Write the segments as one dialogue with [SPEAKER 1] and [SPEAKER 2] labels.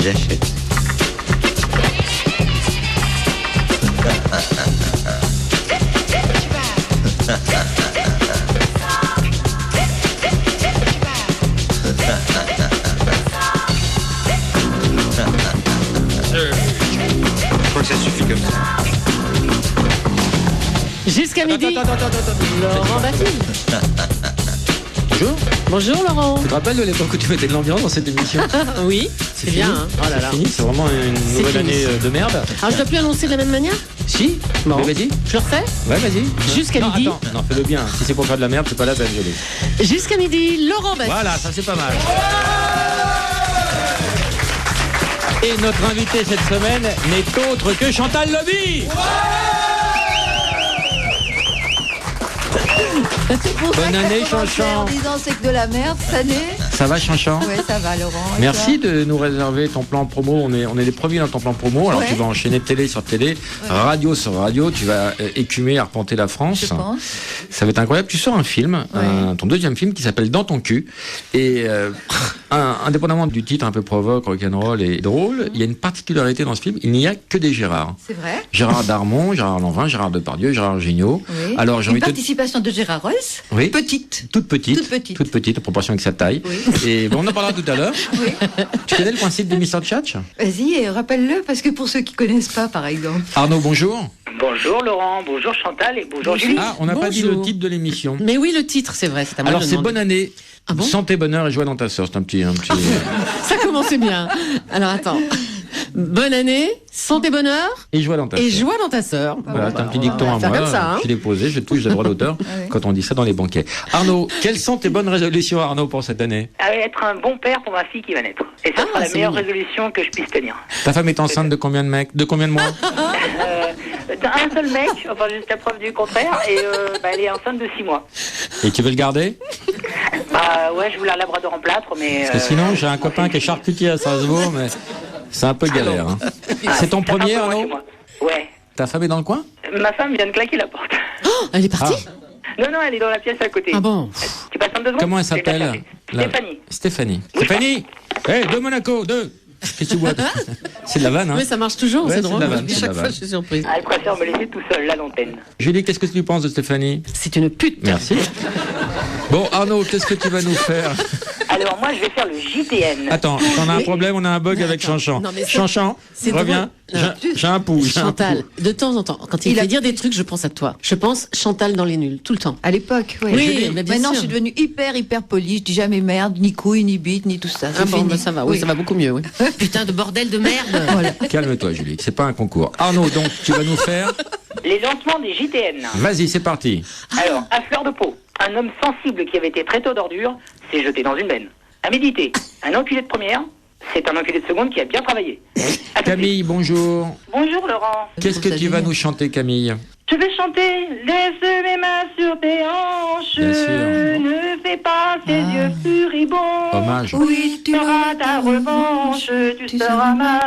[SPEAKER 1] il achète. Je crois que ça suffit comme ça.
[SPEAKER 2] Jusqu'à midi. Laurent Baffy.
[SPEAKER 3] Bonjour.
[SPEAKER 2] Bonjour Laurent.
[SPEAKER 3] Tu te rappelles de l'époque où tu mettais de l'ambiance dans cette émission?
[SPEAKER 2] Oui, c'est bien. Hein. Oh là là.
[SPEAKER 3] C'est fini, c'est vraiment une nouvelle année de merde.
[SPEAKER 2] Alors je dois plus annoncer de la même manière?
[SPEAKER 3] Si.
[SPEAKER 2] Bon.
[SPEAKER 3] Vas-y.
[SPEAKER 2] Je le refais?
[SPEAKER 3] Ouais, vas-y.
[SPEAKER 2] Jusqu'à
[SPEAKER 3] non,
[SPEAKER 2] midi.
[SPEAKER 3] Attends. Non, fais-le bien. Si c'est pour faire de la merde, c'est pas la peine, Jolie.
[SPEAKER 2] Jusqu'à midi, Laurent Baffy.
[SPEAKER 3] Voilà, ça c'est pas mal. Et notre invité cette semaine n'est autre que Chantal Lobby. Bonne année, Chanchan.
[SPEAKER 4] En disant c'est que de la merde cette année.
[SPEAKER 3] Ça va, Chanchan?
[SPEAKER 4] Ouais, ça va, Laurent. Et
[SPEAKER 3] Merci
[SPEAKER 4] toi?
[SPEAKER 3] de nous réserver ton plan promo. On est les premiers dans ton plan promo. Alors
[SPEAKER 4] Ouais.
[SPEAKER 3] tu vas enchaîner télé sur télé, radio sur radio. Tu vas écumer, arpenter la France.
[SPEAKER 4] Je pense.
[SPEAKER 3] Ça va être incroyable. Tu sors un film, ton deuxième film qui s'appelle Dans ton cul. Et indépendamment du titre un peu provoque, rock'n'roll et drôle, il y a une particularité dans ce film. Il n'y a que des Gérard.
[SPEAKER 4] C'est vrai.
[SPEAKER 3] Gérard Darmon, Gérard Lanvin, Gérard Depardieu, Gérard Gignot.
[SPEAKER 4] Oui.
[SPEAKER 3] Alors j'ai
[SPEAKER 4] Une
[SPEAKER 3] envie de
[SPEAKER 4] participation de Gérard Rolls.
[SPEAKER 3] Oui.
[SPEAKER 4] Petite.
[SPEAKER 3] toute petite,
[SPEAKER 4] Toute petite.
[SPEAKER 3] en proportion avec sa taille.
[SPEAKER 4] Oui.
[SPEAKER 3] Et bon, on en parlera tout à l'heure.
[SPEAKER 4] Oui.
[SPEAKER 3] Tu connais le principe de Mr. Tchatch?
[SPEAKER 4] Vas-y, et rappelle-le, parce que pour ceux qui connaissent pas, par exemple.
[SPEAKER 3] Arnaud, bonjour.
[SPEAKER 5] Bonjour Laurent, bonjour Chantal et bonjour Julie.
[SPEAKER 3] Ah, on n'a pas dit
[SPEAKER 2] Bonjour.
[SPEAKER 3] le titre de l'émission.
[SPEAKER 2] Mais oui, le titre, c'est vrai. C'est à moi
[SPEAKER 3] Alors
[SPEAKER 2] de
[SPEAKER 3] c'est
[SPEAKER 2] demander.
[SPEAKER 3] bonne année.
[SPEAKER 2] Ah bon
[SPEAKER 3] Santé, bonheur et joie dans ta sœur. C'est un petit.
[SPEAKER 2] Ça commençait bien. Alors attends. Bonne année, santé, bonheur
[SPEAKER 3] Et joie dans ta
[SPEAKER 2] et
[SPEAKER 3] sœur.
[SPEAKER 2] joie dans ta sœur.
[SPEAKER 3] Voilà, c'est un petit dicton
[SPEAKER 2] on va
[SPEAKER 3] à
[SPEAKER 2] faire
[SPEAKER 3] moi.
[SPEAKER 2] comme ça, hein.
[SPEAKER 3] Je l'ai posé, je touche le droit d'auteur
[SPEAKER 4] Ouais.
[SPEAKER 3] quand on dit ça dans les banquets. Arnaud, quelles sont tes bonnes résolutions, Arnaud, pour cette année?
[SPEAKER 5] Être un bon père pour ma fille qui va naître. Et ça sera la
[SPEAKER 2] c'est
[SPEAKER 5] meilleure
[SPEAKER 2] mignon.
[SPEAKER 5] résolution que je puisse tenir.
[SPEAKER 3] Ta femme est enceinte de combien de mecs? De combien de mois?
[SPEAKER 5] Un seul mec, enfin jusqu'à preuve du contraire, et elle est enceinte de 6 mois.
[SPEAKER 3] Et tu veux le garder?
[SPEAKER 5] Bah ouais, je voulais un labrador en plâtre, mais...
[SPEAKER 3] Parce que sinon, j'ai un copain qui est charcutier à Strasbourg, mais c'est un peu galère. Hein. C'est ton premier,
[SPEAKER 5] un peu loin
[SPEAKER 3] Arnaud?
[SPEAKER 5] chez moi. Ouais.
[SPEAKER 3] Ta femme est dans le coin?
[SPEAKER 5] Ma femme vient de claquer la porte.
[SPEAKER 2] Elle est partie?
[SPEAKER 5] Non, elle est dans la pièce à côté.
[SPEAKER 2] Ah bon?
[SPEAKER 5] Tu passes en 2 secondes?
[SPEAKER 3] Comment elle
[SPEAKER 5] Je vais te la
[SPEAKER 3] s'appelle?
[SPEAKER 5] chercher. Stéphanie.
[SPEAKER 3] Stéphanie. Stéphanie! Hé, de Monaco, deux! Qu'est-ce que tu bois? C'est de la vanne, hein?
[SPEAKER 2] Oui, ça marche toujours,
[SPEAKER 3] Ouais,
[SPEAKER 2] c'est
[SPEAKER 3] c'est
[SPEAKER 2] drôle.
[SPEAKER 3] de la vanne, c'est de
[SPEAKER 2] Chaque
[SPEAKER 3] la
[SPEAKER 2] fois,
[SPEAKER 3] vanne.
[SPEAKER 2] je suis surprise.
[SPEAKER 5] Elle préfère me laisser tout seul, là, l'antenne.
[SPEAKER 3] Julie, qu'est-ce que tu penses de Stéphanie?
[SPEAKER 2] C'est une pute.
[SPEAKER 3] Merci. Bon, Arnaud, qu'est-ce que tu vas nous faire?
[SPEAKER 5] Alors moi, je vais faire le JTN.
[SPEAKER 3] Attends, on a un problème, on a un bug avec Chanchan.
[SPEAKER 2] Non, mais c'est-
[SPEAKER 3] Chanchan,
[SPEAKER 2] c'est
[SPEAKER 3] reviens.
[SPEAKER 2] drôle.
[SPEAKER 3] J'ai un pouls. j'ai un
[SPEAKER 2] Chantal,
[SPEAKER 3] pouls.
[SPEAKER 2] de temps en temps, quand il fait dire des trucs, je pense à toi. Je pense Chantal dans les nuls, tout le temps.
[SPEAKER 4] À l'époque, oui.
[SPEAKER 2] Oui, mais bien
[SPEAKER 4] Maintenant,
[SPEAKER 2] sûr.
[SPEAKER 4] je suis devenue hyper polie. Je dis jamais merde, ni couille, ni bite, ni tout ça.
[SPEAKER 2] Ah
[SPEAKER 4] C'est
[SPEAKER 2] bon,
[SPEAKER 4] fini.
[SPEAKER 2] bah ça va, oui, ça va beaucoup mieux, oui. Putain de bordel de merde.
[SPEAKER 4] Voilà.
[SPEAKER 3] Calme-toi, Julie, c'est pas un concours. Arnaud, donc, tu vas nous faire.
[SPEAKER 5] Les lancements des JTN.
[SPEAKER 3] Vas-y, c'est parti.
[SPEAKER 5] Alors, à fleur de peau, un homme sensible qui avait été très tôt d'ordures s'est jeté dans une benne. À méditer, un enculé de première, c'est un enculé de seconde qui a bien travaillé. À tout de
[SPEAKER 3] Camille,
[SPEAKER 5] suite.
[SPEAKER 3] bonjour.
[SPEAKER 5] Bonjour Laurent.
[SPEAKER 3] Qu'est-ce que tu vas nous chanter, Camille?
[SPEAKER 5] Je vais chanter Laisse mes mains sur tes hanches.
[SPEAKER 3] Bien sûr.
[SPEAKER 5] Ne fais pas tes yeux furibonds.
[SPEAKER 3] Hommage.
[SPEAKER 5] Oui, tu auras ta revanche. Tu seras ma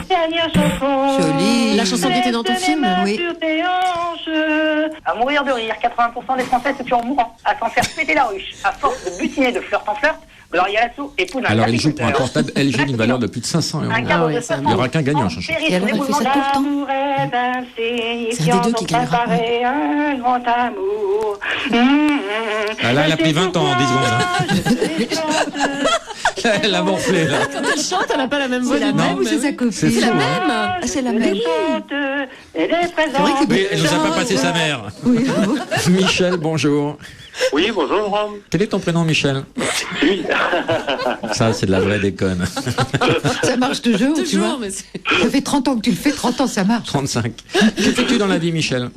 [SPEAKER 5] dernière chanson.
[SPEAKER 4] Jolie.
[SPEAKER 2] La chanson qui était dans ton
[SPEAKER 5] Laisse
[SPEAKER 2] film,
[SPEAKER 5] mes mains
[SPEAKER 4] oui.
[SPEAKER 5] sur tes hanches. À mourir de rire, 80% des Français se tuent en mourant. À s'en faire péter la ruche. À force de butiner de flirt en flirt, Gloria Lasso et Pouna.
[SPEAKER 3] Alors, il joue pour un portable LG d'une valeur de plus de 500 euros.
[SPEAKER 5] Un cadre
[SPEAKER 2] Ah ouais,
[SPEAKER 5] de
[SPEAKER 2] ça
[SPEAKER 5] 60.
[SPEAKER 3] Il y aura qu'un gagnant, Chanchon.
[SPEAKER 4] Et alors, elle fait ça tout le temps.
[SPEAKER 2] C'est un des deux qui gagnera.
[SPEAKER 5] Un grand amour.
[SPEAKER 3] Ah, là, elle a pris 20 ans en 10 secondes. Elle a morflé, là.
[SPEAKER 2] Quand elle chante, elle n'a pas la même voix.
[SPEAKER 4] C'est la
[SPEAKER 2] du
[SPEAKER 4] même
[SPEAKER 2] tout.
[SPEAKER 4] ou c'est sa copine?
[SPEAKER 3] C'est
[SPEAKER 2] C'est la
[SPEAKER 3] fou, hein.
[SPEAKER 2] même.
[SPEAKER 4] Ah, c'est la même.
[SPEAKER 5] C'est vrai que
[SPEAKER 3] Oui, elle nous a pas passé sa mère.
[SPEAKER 4] Oui,
[SPEAKER 3] Michel, bonjour.
[SPEAKER 6] Oui, bonjour Laurent.
[SPEAKER 3] Quel est ton prénom, Michel?
[SPEAKER 6] Oui.
[SPEAKER 3] Ça, c'est de la vraie déconne.
[SPEAKER 4] ça marche toujours, tu
[SPEAKER 2] Toujours,
[SPEAKER 4] vois.
[SPEAKER 2] mais c'est...
[SPEAKER 4] Ça fait 30 ans que tu le fais, 30 ans ça marche.
[SPEAKER 3] 35. Que fais-tu dans la vie, Michel?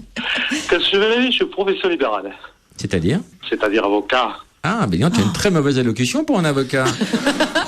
[SPEAKER 6] Quand je vais la vie, je suis professeur libéral,
[SPEAKER 3] C'est-à-dire?
[SPEAKER 6] c'est-à-dire avocat.
[SPEAKER 3] Ah, ben non, tu as une très mauvaise allocution pour un avocat.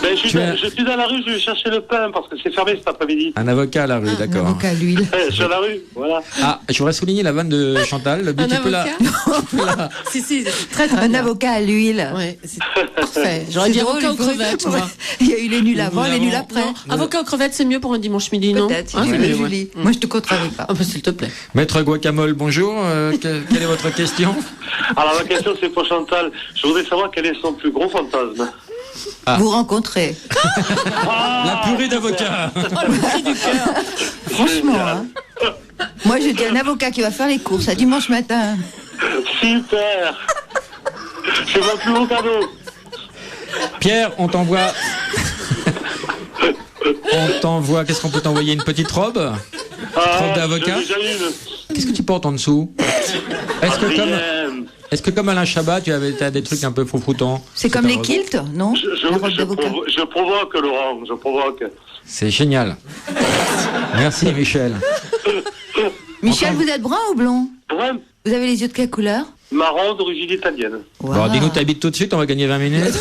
[SPEAKER 6] Ben,
[SPEAKER 3] Tu es-
[SPEAKER 6] je suis dans la rue, je vais chercher le pain parce que c'est fermé cet après-midi.
[SPEAKER 3] Un avocat à la rue,
[SPEAKER 4] Un
[SPEAKER 3] d'accord.
[SPEAKER 4] avocat à l'huile.
[SPEAKER 6] Sur la rue, voilà.
[SPEAKER 3] Ah, je voudrais souligner la vanne de Chantal. Le but,
[SPEAKER 2] Un
[SPEAKER 3] tu peux la...
[SPEAKER 2] avocat Si, très très
[SPEAKER 4] Un
[SPEAKER 2] bien.
[SPEAKER 4] avocat à l'huile.
[SPEAKER 2] Ouais, c'est parfait. J'aurais dit
[SPEAKER 4] C'est drôle,
[SPEAKER 2] avocat aux
[SPEAKER 4] il faudrait-
[SPEAKER 2] crevettes, tu vois.
[SPEAKER 4] Il y a eu les nuls avant, les nuls après.
[SPEAKER 2] Non, avocat aux crevettes, c'est mieux pour un dimanche midi, non?
[SPEAKER 4] Peut-être,
[SPEAKER 2] Hein,
[SPEAKER 4] si
[SPEAKER 2] c'est
[SPEAKER 4] tu veux,
[SPEAKER 2] mieux, ouais.
[SPEAKER 4] Julie. Moi, je te contrarie pas.
[SPEAKER 2] Ah bah, s'il te plaît.
[SPEAKER 3] Maître Guacamole, bonjour. Quelle est votre question?
[SPEAKER 6] Alors ma question c'est pour Chantal. Je voudrais savoir quel est son plus gros fantasme.
[SPEAKER 4] vous rencontrez.
[SPEAKER 3] La purée d'avocat.
[SPEAKER 4] Franchement, hein. Moi, je dis un avocat qui va faire les courses à dimanche matin.
[SPEAKER 6] Super. C'est mon plus beau cadeau.
[SPEAKER 3] Pierre, on t'envoie. Qu'est-ce qu'on peut t'envoyer? Une petite robe? Robe d'avocat?
[SPEAKER 6] J'ai déjà une.
[SPEAKER 3] Qu'est-ce que tu portes en dessous? Est-ce que comme Alain Chabat, t'as des trucs un peu froufroutants?
[SPEAKER 4] C'est comme les kilts, non? La robe
[SPEAKER 6] Je
[SPEAKER 4] d'avocat.
[SPEAKER 6] provoque, Laurent, je provoque.
[SPEAKER 3] C'est génial. Merci Michel.
[SPEAKER 4] Michel, vous êtes brun ou blond?
[SPEAKER 6] Brun,
[SPEAKER 4] Vous avez les yeux de quelle couleur?
[SPEAKER 6] marron d'origine italienne.
[SPEAKER 3] Bon, dis-nous, t'habites tout de suite, on va gagner 20 minutes.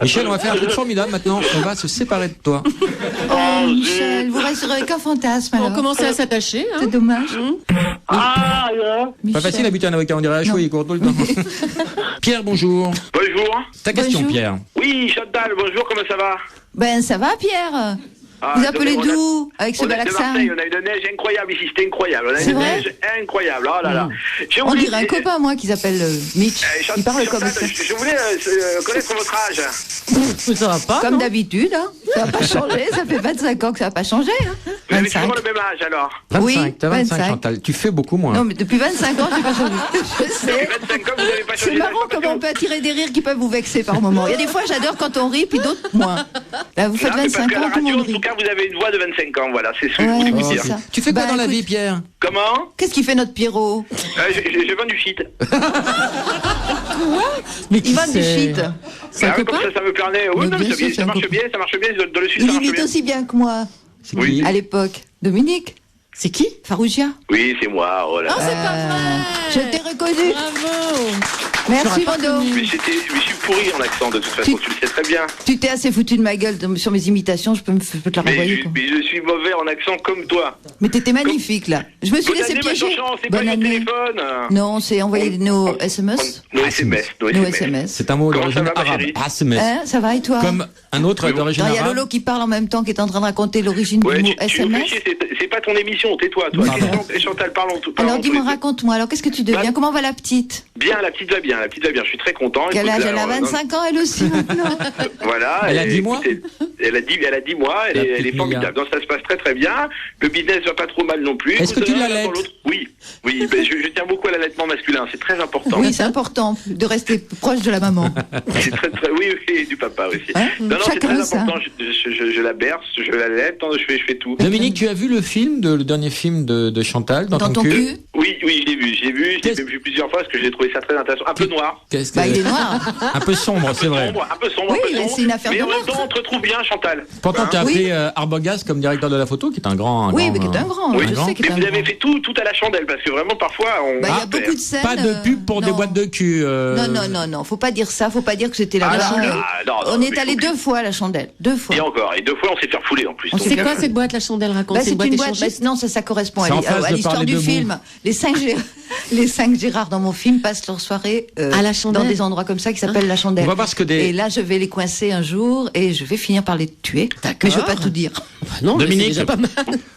[SPEAKER 3] Michel, on va faire un truc formidable maintenant. On va se séparer de toi.
[SPEAKER 4] Oh, Michel, vous resterez qu'un fantasme alors.
[SPEAKER 2] On commençait à s'attacher. Hein.
[SPEAKER 4] C'est dommage.
[SPEAKER 6] Ah, là.
[SPEAKER 3] Pas facile d'habiter un avocat, on dirait à chaud, il court tout le temps. Pierre, bonjour.
[SPEAKER 7] Bonjour.
[SPEAKER 3] Ta question,
[SPEAKER 4] Bonjour.
[SPEAKER 3] Pierre.
[SPEAKER 7] Oui, Chantal, bonjour, comment ça va?
[SPEAKER 4] Ben, ça va, Pierre?
[SPEAKER 7] Ah,
[SPEAKER 4] Vous appelez
[SPEAKER 7] on a-
[SPEAKER 4] d'où? Avec ce
[SPEAKER 7] On
[SPEAKER 4] bel
[SPEAKER 7] est de
[SPEAKER 4] accent?
[SPEAKER 7] Marseille, on a eu de neige incroyable ici, c'était incroyable. On a eu
[SPEAKER 4] C'est
[SPEAKER 7] une
[SPEAKER 4] vrai
[SPEAKER 7] neige incroyable, oh là là. Je
[SPEAKER 4] On
[SPEAKER 7] voulais-
[SPEAKER 4] dirait un copain, moi, qui s'appelle Mitch. Il parle comme
[SPEAKER 7] Chantal,
[SPEAKER 4] ça.
[SPEAKER 7] je voulais connaître votre âge.
[SPEAKER 2] Ça va pas.
[SPEAKER 4] Comme
[SPEAKER 2] non
[SPEAKER 4] d'habitude, hein. Ça n'a pas changé. Ça fait 25 ans que ça n'a pas changé. Hein.
[SPEAKER 7] Vous avez
[SPEAKER 4] 25.
[SPEAKER 7] toujours le même âge alors.
[SPEAKER 3] 25,
[SPEAKER 4] Oui,
[SPEAKER 3] t'as 25,
[SPEAKER 4] 25.
[SPEAKER 3] Chantal. Tu fais beaucoup moins.
[SPEAKER 4] Non, mais depuis 25 ans, j'ai pas changé. Je
[SPEAKER 7] Depuis
[SPEAKER 4] sais.
[SPEAKER 7] 25 ans, vous n'avez pas
[SPEAKER 4] C'est
[SPEAKER 7] changé
[SPEAKER 4] marrant
[SPEAKER 7] d'âge,
[SPEAKER 4] comment
[SPEAKER 7] parce
[SPEAKER 4] on peut attirer des rires qui peuvent vous vexer par moments. Il y a des fois, j'adore quand on rit, puis d'autres moins. Là, vous
[SPEAKER 7] que-
[SPEAKER 4] faites
[SPEAKER 7] Non, c'est parce
[SPEAKER 4] 25
[SPEAKER 7] qu'à la
[SPEAKER 4] ans, tout le
[SPEAKER 7] radio,
[SPEAKER 4] monde
[SPEAKER 7] en tout
[SPEAKER 4] rit.
[SPEAKER 7] cas, vous avez une voix de 25 ans, voilà, c'est ce que je
[SPEAKER 4] Ouais,
[SPEAKER 7] voulais vous
[SPEAKER 4] c'est
[SPEAKER 7] dire.
[SPEAKER 4] ça.
[SPEAKER 3] Tu fais quoi
[SPEAKER 4] Bah,
[SPEAKER 3] dans la
[SPEAKER 4] écoute,
[SPEAKER 3] vie, Pierre?
[SPEAKER 7] Comment?
[SPEAKER 4] Qu'est-ce qu'il fait notre Pierrot?
[SPEAKER 7] Je vends du shit.
[SPEAKER 2] Mais
[SPEAKER 4] Il vend du shit.
[SPEAKER 2] C'est un
[SPEAKER 7] Ah ouais,
[SPEAKER 2] copain.
[SPEAKER 7] comme ça me permet. Oui,
[SPEAKER 4] Mais
[SPEAKER 7] non,
[SPEAKER 4] bien
[SPEAKER 7] mais
[SPEAKER 4] sûr, c'est
[SPEAKER 7] ça
[SPEAKER 4] un
[SPEAKER 7] marche
[SPEAKER 4] copain.
[SPEAKER 7] bien, ça marche bien, dans le sud,
[SPEAKER 4] Il
[SPEAKER 7] ça marche
[SPEAKER 4] imite
[SPEAKER 7] bien.
[SPEAKER 4] aussi bien que moi,
[SPEAKER 3] C'est
[SPEAKER 7] Oui.
[SPEAKER 3] qui?
[SPEAKER 4] à l'époque. Dominique
[SPEAKER 2] C'est qui?
[SPEAKER 4] Farougia.
[SPEAKER 7] Oui, c'est moi, oh là là.
[SPEAKER 2] Oh, c'est pas vrai.
[SPEAKER 4] Je t'ai reconnu.
[SPEAKER 2] Bravo.
[SPEAKER 4] Merci,
[SPEAKER 2] J'aurais pas
[SPEAKER 4] Mondo.
[SPEAKER 7] Mais je suis pourri en accent, de toute façon, tu le sais très bien.
[SPEAKER 4] Tu t'es assez foutu de ma gueule sur mes imitations, je peux te la renvoyer. quoi.
[SPEAKER 7] Mais je suis mauvais en accent comme toi.
[SPEAKER 4] Mais t'étais magnifique, là. Je me suis
[SPEAKER 7] Bonne
[SPEAKER 4] laissé
[SPEAKER 7] année, ma
[SPEAKER 4] piéger.
[SPEAKER 7] chanson, c'est pas
[SPEAKER 4] Bonne
[SPEAKER 7] le
[SPEAKER 4] année.
[SPEAKER 7] téléphone.
[SPEAKER 4] Non, c'est envoyer nos SMS.
[SPEAKER 7] Nos SMS, nos
[SPEAKER 4] Nos
[SPEAKER 7] SMS.
[SPEAKER 4] SMS.
[SPEAKER 3] C'est un mot
[SPEAKER 7] Comment
[SPEAKER 3] d'origine
[SPEAKER 7] ça va, ma
[SPEAKER 3] arabe.
[SPEAKER 7] chérie
[SPEAKER 3] SMS.
[SPEAKER 4] Hein, ça va et toi?
[SPEAKER 3] Comme un autre d'origine
[SPEAKER 4] Attends, il y a
[SPEAKER 3] arabe.
[SPEAKER 4] Lolo qui parle en même temps, qui est en train de raconter l'origine
[SPEAKER 7] Ouais,
[SPEAKER 4] du mot
[SPEAKER 7] tu nous fais
[SPEAKER 4] SMS.
[SPEAKER 7] chier, c'est pas ton émission, tais-toi, toi.
[SPEAKER 3] Pardon.
[SPEAKER 7] Chantal, parlons tout.
[SPEAKER 4] Alors dis-moi, raconte-moi, alors qu'est-ce que tu deviens?
[SPEAKER 7] Bah,
[SPEAKER 4] Comment va la petite?
[SPEAKER 7] Bien, la petite va bien, je suis très content.
[SPEAKER 4] Quel
[SPEAKER 7] Écoute,
[SPEAKER 4] âge? Elle a
[SPEAKER 7] alors,
[SPEAKER 4] 25 ans, elle aussi, maintenant.
[SPEAKER 7] Voilà.
[SPEAKER 3] Elle a
[SPEAKER 7] et
[SPEAKER 3] 10 mois
[SPEAKER 7] écoutez, elle a 10 mois,
[SPEAKER 3] La
[SPEAKER 7] elle est
[SPEAKER 3] petite
[SPEAKER 7] formidable. Donc ça se passe très très bien. Le business va pas trop mal non plus.
[SPEAKER 3] Est-ce que tu
[SPEAKER 7] Écoute, l'un
[SPEAKER 3] l'allaites
[SPEAKER 7] dans l'autre. Oui, ben, je tiens beaucoup à l'allaitement masculin, c'est très important.
[SPEAKER 4] Oui, c'est important de rester proche de la maman.
[SPEAKER 7] C'est très, très, oui, et du papa aussi.
[SPEAKER 4] Hein
[SPEAKER 7] Non, c'est
[SPEAKER 4] Chacun
[SPEAKER 7] très
[SPEAKER 4] ça.
[SPEAKER 7] important. Je la berce, je l'allaite, je fais tout.
[SPEAKER 3] Dominique, tu as vu le dernier film de Chantal, Dans ton cul?
[SPEAKER 7] Oui, je l'ai vu. Je l'ai
[SPEAKER 3] Qu'est-ce-
[SPEAKER 7] vu plusieurs fois parce que j'ai trouvé ça très intéressant. Un peu noir.
[SPEAKER 3] Qu'est-ce que-
[SPEAKER 4] Bah, il est noir.
[SPEAKER 3] Un peu sombre, c'est vrai.
[SPEAKER 7] Un peu sombre,
[SPEAKER 4] Oui,
[SPEAKER 7] un peu sombre.
[SPEAKER 4] c'est une affaire
[SPEAKER 7] mais
[SPEAKER 4] de
[SPEAKER 7] en même
[SPEAKER 4] meurtre.
[SPEAKER 7] temps, on te retrouve bien, Chantal.
[SPEAKER 3] Pourtant, tu as
[SPEAKER 4] Oui.
[SPEAKER 3] appelé Arbogast comme directeur de la photo, qui est un grand.
[SPEAKER 4] Oui, mais qui est un grand.
[SPEAKER 7] Oui,
[SPEAKER 4] Je sais
[SPEAKER 7] mais
[SPEAKER 4] qu'il est un
[SPEAKER 7] vous avez
[SPEAKER 4] grand.
[SPEAKER 7] fait tout à la chandelle parce que vraiment parfois on.
[SPEAKER 4] Bah, il y
[SPEAKER 3] Ah,
[SPEAKER 4] a beaucoup de scènes.
[SPEAKER 3] Pas de pub pour des
[SPEAKER 4] non.
[SPEAKER 3] boîtes de cul.
[SPEAKER 4] Non, faut pas dire ça, faut pas dire que c'était la
[SPEAKER 2] Ah,
[SPEAKER 4] vraie
[SPEAKER 2] non.
[SPEAKER 4] chandelle.
[SPEAKER 7] Ah, non,
[SPEAKER 4] On
[SPEAKER 7] mais
[SPEAKER 4] est allé
[SPEAKER 7] faut que-
[SPEAKER 4] 2 fois à la chandelle, 2 fois.
[SPEAKER 7] Et encore, et 2 fois on s'est fait refouler en plus.
[SPEAKER 4] On
[SPEAKER 7] donc,
[SPEAKER 2] C'est quoi cette boîte, la chandelle? Raconte.
[SPEAKER 4] Bah,
[SPEAKER 2] C'est une boîte échangée.
[SPEAKER 4] non, ça correspond
[SPEAKER 3] C'est en face
[SPEAKER 4] à
[SPEAKER 3] de
[SPEAKER 4] l'histoire
[SPEAKER 3] Parler
[SPEAKER 4] du
[SPEAKER 3] debout.
[SPEAKER 4] film. Les 5 Gérard dans mon film passent leur soirée
[SPEAKER 2] À la chandelle.
[SPEAKER 4] dans des endroits comme ça qui s'appellent la chandelle.
[SPEAKER 3] On va voir ce que des-
[SPEAKER 4] Et là, je vais les coincer un jour et je vais finir par les tuer. Mais je veux pas tout dire.
[SPEAKER 2] Non, mais c'est
[SPEAKER 3] Dominique.
[SPEAKER 2] déjà pas mal.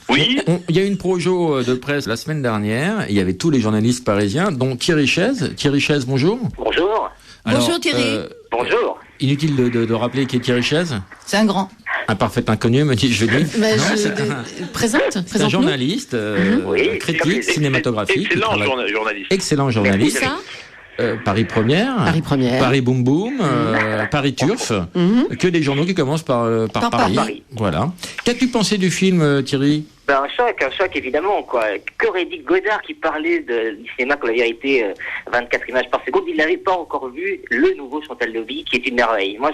[SPEAKER 7] Oui.
[SPEAKER 3] Il y a eu une projo de presse la semaine dernière. Il y avait tous les journalistes parisiens, dont Thierry Chaise. Thierry Chaise, bonjour.
[SPEAKER 7] Bonjour.
[SPEAKER 4] Bonjour, Thierry.
[SPEAKER 7] Bonjour.
[SPEAKER 3] Inutile de rappeler qui est Thierry Chaise.
[SPEAKER 4] C'est un grand.
[SPEAKER 3] Un parfait inconnu, me dis-je.
[SPEAKER 2] Bah,
[SPEAKER 3] Non, c'est
[SPEAKER 2] Présente.
[SPEAKER 3] c'est un
[SPEAKER 2] Présente-nous.
[SPEAKER 3] journaliste,
[SPEAKER 7] Oui.
[SPEAKER 3] critique cinématographique. qui
[SPEAKER 7] Excellent
[SPEAKER 3] travaille-
[SPEAKER 7] journaliste.
[SPEAKER 3] Excellent
[SPEAKER 2] Où
[SPEAKER 3] journaliste.
[SPEAKER 2] ça?
[SPEAKER 3] Paris Première.
[SPEAKER 2] Paris Première.
[SPEAKER 3] Paris Boom Boom. Paris Turf. Que des journaux qui commencent par
[SPEAKER 4] Par
[SPEAKER 3] Paris.
[SPEAKER 7] Paris.
[SPEAKER 3] Voilà. Qu'as-tu pensé du film, Thierry?
[SPEAKER 8] Ben, un choc évidemment, quoi. Qu'aurait dit Godard qui parlait du cinéma comme la vérité, 24 images par seconde, il n'avait pas encore vu le nouveau Chantal Lobby, qui est une merveille. Moi,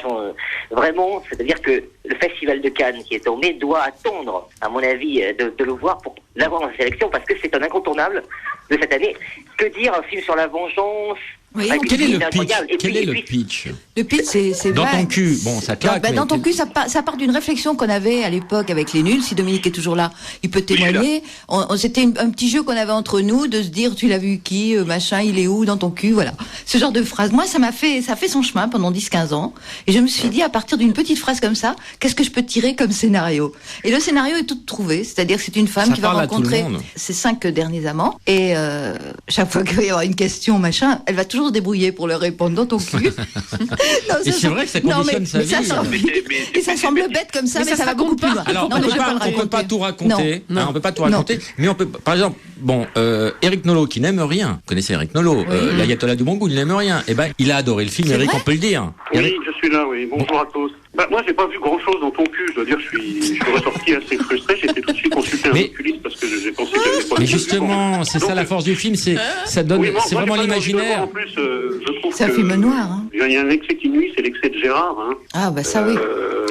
[SPEAKER 8] vraiment, c'est-à-dire que le Festival de Cannes, qui est en mai, doit attendre, à mon avis, de le voir pour l'avoir dans sa sélection, parce que c'est un incontournable de cette année. Que dire, un film sur la vengeance?
[SPEAKER 4] Oui,
[SPEAKER 8] avec
[SPEAKER 3] Quel est
[SPEAKER 8] une
[SPEAKER 3] le
[SPEAKER 8] idée
[SPEAKER 3] pitch?
[SPEAKER 8] incroyable. Et
[SPEAKER 3] Quel
[SPEAKER 8] puis-
[SPEAKER 3] est
[SPEAKER 8] et
[SPEAKER 3] le
[SPEAKER 8] puis-
[SPEAKER 3] pitch?
[SPEAKER 4] Le pitch, c'est
[SPEAKER 3] Dans
[SPEAKER 4] vague.
[SPEAKER 3] ton cul. Bon, ça claque.
[SPEAKER 4] Bah,
[SPEAKER 3] mais
[SPEAKER 4] dans ton
[SPEAKER 3] quel-
[SPEAKER 4] cul, ça part d'une réflexion qu'on avait à l'époque avec les nuls. Si Dominique est toujours là, il peut témoigner. C'était un petit jeu qu'on avait entre nous de se dire, tu l'as vu qui, machin, il est où dans ton cul, voilà. Ce genre de phrase. Moi, ça a fait son chemin pendant 10-15 ans. Et je me suis dit, à partir d'une petite phrase comme ça, qu'est-ce que je peux tirer comme scénario? Et le scénario est tout trouvé. C'est-à-dire que c'est une femme
[SPEAKER 3] Ça
[SPEAKER 4] qui va
[SPEAKER 3] parle à tout le
[SPEAKER 4] rencontrer
[SPEAKER 3] monde.
[SPEAKER 4] ses 5 derniers amants. Et chaque fois qu'il va y avoir une question, machin, elle va toujours toujours se débrouiller pour leur répondre dans ton cul. Non,
[SPEAKER 3] Et c'est vrai que ça conditionne sa vie.
[SPEAKER 4] Ça semble, et ça semble bête comme ça, mais ça va beaucoup plus loin.
[SPEAKER 3] Alors,
[SPEAKER 4] Non,
[SPEAKER 3] on
[SPEAKER 4] mais je vais pas le
[SPEAKER 3] ne peut
[SPEAKER 4] raconter.
[SPEAKER 3] pas tout raconter.
[SPEAKER 2] Non.
[SPEAKER 3] On peut pas tout raconter. Mais on peut, par exemple, Eric Nolot, qui n'aime rien. Vous connaissez Eric Nolot, l'ayatollah du bon goût, il n'aime rien. Eh ben, il a adoré le film,
[SPEAKER 4] C'est
[SPEAKER 3] Eric,
[SPEAKER 4] vrai
[SPEAKER 3] on peut le dire.
[SPEAKER 6] Oui, je suis là, oui. Bonjour à tous. Moi, j'ai pas vu grand-chose dans ton cul. Je dois dire, je suis ressorti assez frustré. J'ai été tout de suite consulter un oculiste parce que j'ai pensé qu'il y avait pas de
[SPEAKER 3] Mais
[SPEAKER 6] truc.
[SPEAKER 3] justement, c'est ça la force du film, ça donne,
[SPEAKER 6] Oui, moi,
[SPEAKER 3] c'est
[SPEAKER 6] moi,
[SPEAKER 3] vraiment
[SPEAKER 6] j'ai pas
[SPEAKER 3] l'imaginaire.
[SPEAKER 6] En plus, je trouve
[SPEAKER 4] C'est un
[SPEAKER 6] que
[SPEAKER 4] film noir, hein.
[SPEAKER 6] il y a un excès qui nuit, c'est l'excès de Gérard. Hein.
[SPEAKER 4] Ah, bah ça oui.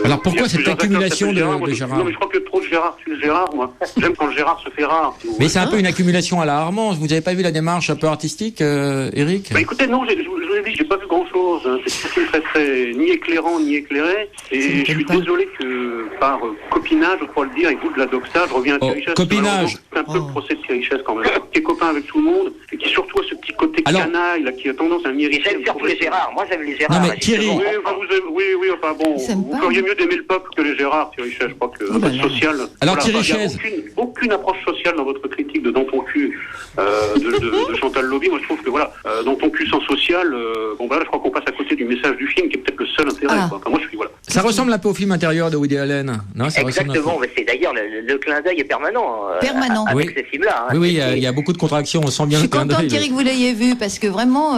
[SPEAKER 3] Alors, pourquoi
[SPEAKER 6] il y a
[SPEAKER 3] cette
[SPEAKER 6] plusieurs
[SPEAKER 3] accumulation
[SPEAKER 6] acteurs qui s'appellent
[SPEAKER 3] de
[SPEAKER 6] Moi,
[SPEAKER 3] Gérard
[SPEAKER 6] Non, mais je crois que trop de Gérard tue le Gérard, moi. J'aime quand le Gérard se fait rare.
[SPEAKER 3] Mais c'est un peu une accumulation à la Armand. Vous avez pas vu la démarche un peu artistique, Eric?
[SPEAKER 6] Bah écoutez, non, je vous ai dit, j'ai pas vu grand-chose. Hein. C'est un film très, ni éclairant, ni éclairé. Et je suis désolé que, par copinage, je crois le dire, avec vous de la doxa, je reviens à Thierry Chaise.
[SPEAKER 3] copinage.
[SPEAKER 6] C'est un peu le procès de Thierry Chaise, quand même. Qui est copain avec tout le monde, et qui surtout a ce petit côté canaille, là, qui a tendance à m'irriter.
[SPEAKER 8] J'aime surtout les Gérard. Moi, j'aime les Gérard.
[SPEAKER 3] Non, mais Thierry.
[SPEAKER 6] Oui, enfin bon, vous feriez mieux d'aimer le peuple que les Gérard, Thierry Chaise. Je crois que un peu social.
[SPEAKER 3] Alors,
[SPEAKER 6] voilà,
[SPEAKER 3] Thierry
[SPEAKER 6] il y a
[SPEAKER 3] Chaise.
[SPEAKER 6] aucune approche sociale dans votre critique de Dans ton cul de Chantal Lobby. Moi, je trouve que voilà, Dans ton cul sans social, je crois qu'on passe à côté du message du film qui est peut-être le seul intérêt. Quoi. Enfin, moi, je suis voilà.
[SPEAKER 3] Ça ressemble un peu au film intérieur de Woody Allen, non? Ça ressemble un peu.
[SPEAKER 8] Exactement, mais c'est d'ailleurs le clin d'œil est permanent.
[SPEAKER 4] Permanent.
[SPEAKER 8] Avec ces films-là. Hein.
[SPEAKER 3] Oui, il y a beaucoup de contractions, on sent bien
[SPEAKER 4] Je
[SPEAKER 3] le
[SPEAKER 4] suis
[SPEAKER 3] clin
[SPEAKER 4] contente,
[SPEAKER 3] d'œil.
[SPEAKER 4] Thierry, que vous l'ayez vu, parce que vraiment...